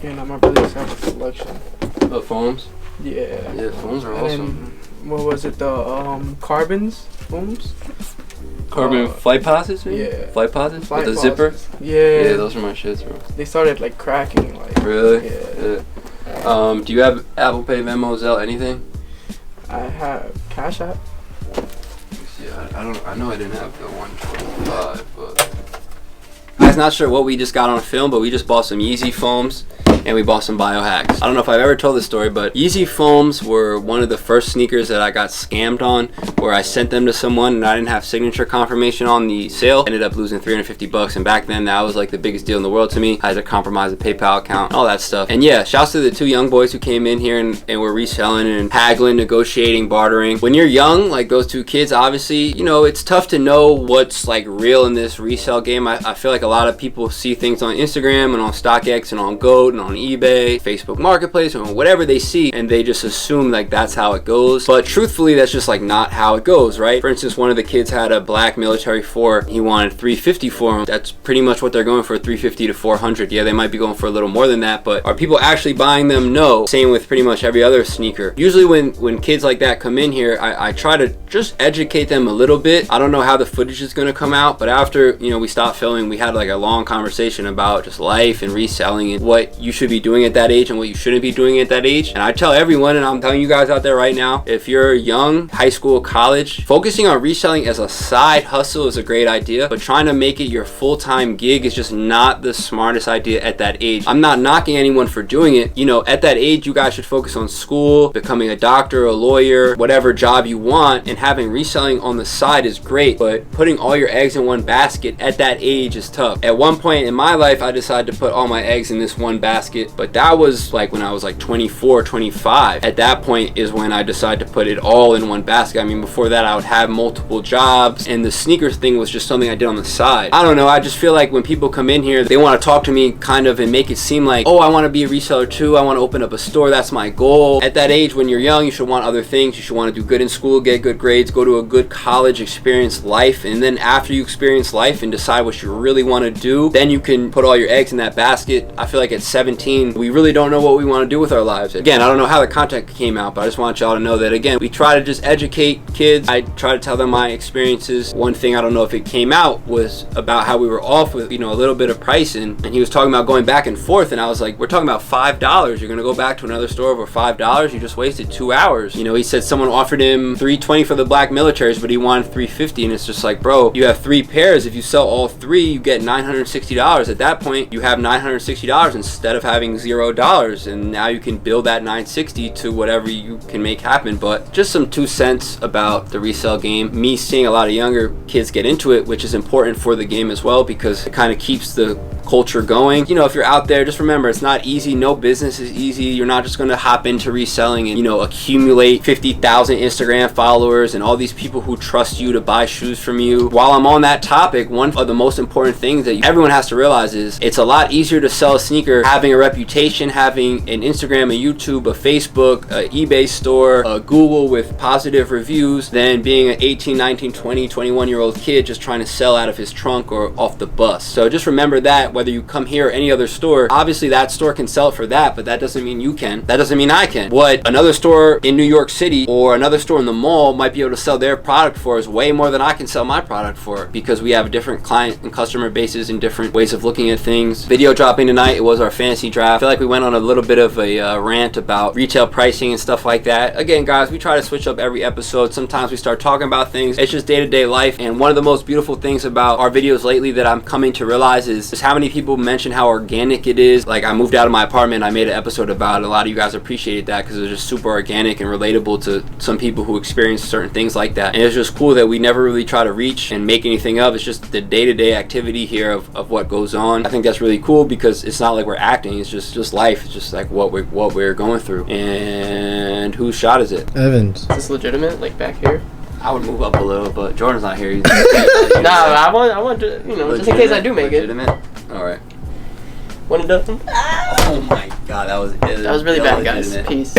Yeah, and my brothers have a selection. The foams? Yeah. Yeah, foams are awesome. Then, what was it? The carbons foams? Carbon flight posits, maybe? Yeah. Flight posits? Flight with the zipper? Yeah. Yeah, those are my shits, bro. They started like cracking, like. Really? Yeah. Do you have Apple Pay, Venmo, Zelle, anything? I have Cash App. Yeah, I know I didn't have the 125, but. Guys, not sure what we just got on film, but we just bought some Yeezy foams and we bought some biohacks. I don't know if I've ever told this story, but Yeezy foams were one of the first sneakers that I got scammed on, where I sent them to someone and I didn't have signature confirmation on the sale. Ended up losing $350, and back then that was like the biggest deal in the world to me. I had to compromise a PayPal account, all that stuff. And yeah, shouts to the 2 young boys who came in here and were reselling and haggling, negotiating, bartering. When you're young, like those 2 kids, obviously, you know, it's tough to know what's like real in this resale game. I feel like a lot of people see things on Instagram and on StockX and on GOAT and on eBay, Facebook Marketplace, or whatever they see, and they just assume like that's how it goes. But truthfully, that's just like not how it goes, right? For instance, one of the kids had a black military 4. He wanted $350 for him. That's pretty much what they're going for, $350 to $400. Yeah, they might be going for a little more than that, but are people actually buying them? No. Same with pretty much every other sneaker. Usually when kids like that come in here, I try to just educate them a little bit. I don't know how the footage is going to come out, but after, you know, we stopped filming, we had like a long conversation about just life and reselling and what you should should be doing at that age and what you shouldn't be doing at that age. And I tell everyone, and I'm telling you guys out there right now, if you're young, high school, college, focusing on reselling as a side hustle is a great idea, but trying to make it your full-time gig is just not the smartest idea at that age. I'm not knocking anyone for doing it. You know, at that age, you guys should focus on school, becoming a doctor, a lawyer, whatever job you want, and having reselling on the side is great, but putting all your eggs in one basket at that age is tough. At one point in my life, I decided to put all my eggs in this one basket, but that was like when I was like 24, 25. At that point is when I decided to put it all in one basket. I mean, before that, I would have multiple jobs, and the sneakers thing was just something I did on the side. I don't know, I just feel like when people come in here, they want to talk to me kind of and make it seem like, oh, I want to be a reseller too, I want to open up a store, that's my goal. At that age, when you're young, you should want other things. You should want to do good in school, get good grades, go to a good college, experience life, and then after you experience life and decide what you really want to do, then you can put all your eggs in that basket. I feel like at 17, we really don't know what we want to do with our lives. Again, I don't know how the content came out, but I just want y'all to know that, again, we try to just educate kids. I try to tell them my experiences. One thing, I don't know if it came out, was about how we were off with, you know, a little bit of pricing, and he was talking about going back and forth, and I was like, we're talking about $5. You're gonna go back to another store over $5? You just wasted 2 hours. You know, he said someone offered him $320 for the black militaries, but he wanted $350, and it's just like, bro, you have 3 pairs. If you sell all 3, you get $960. At that point, you have $960 instead of having $0, and now you can build that $960 to whatever you can make happen. But just some 2 cents about the resale game. Me seeing a lot of younger kids get into it, which is important for the game as well, because it kind of keeps the culture going. You know, if you're out there, just remember, it's not easy. No business is easy. You're not just going to hop into reselling and, you know, accumulate 50,000 Instagram followers and all these people who trust you to buy shoes from you. While I'm on that topic, one of the most important things that everyone has to realize is it's a lot easier to sell a sneaker having a reputation, having an Instagram, a YouTube, a Facebook, a eBay store, a Google with positive reviews, than being an 18, 19, 20, 21-year-old kid just trying to sell out of his trunk or off the bus. So just remember that whether you come here or any other store, obviously that store can sell for that, but that doesn't mean you can. That doesn't mean I can. What another store in New York City or another store in the mall might be able to sell their product for is way more than I can sell my product for, because we have different client and customer bases and different ways of looking at things. Video dropping tonight, it was our fantasy draft. I feel like we went on a little bit of a rant about retail pricing and stuff like that. Again, guys, we try to switch up every episode. Sometimes we start talking about things. It's just day-to-day life. And one of the most beautiful things about our videos lately that I'm coming to realize is just how many people mention how organic it is. Like, I moved out of my apartment, I made an episode about it. A lot of you guys appreciated that because it was just super organic and relatable to some people who experience certain things like that. And it's just cool that we never really try to reach and make anything of. It's just the day-to-day activity here of what goes on. I think that's really cool because it's not like we're acting. It's just life. It's just like what we're going through. And whose shot is it? Evans. Is this legitimate? Like back here? I would move up a little, but Jordan's not here. Nah, I want to, you know, just in case I do make legitimate? it. All right. One and done. Oh my god, that was That was really bad, guys. Peace.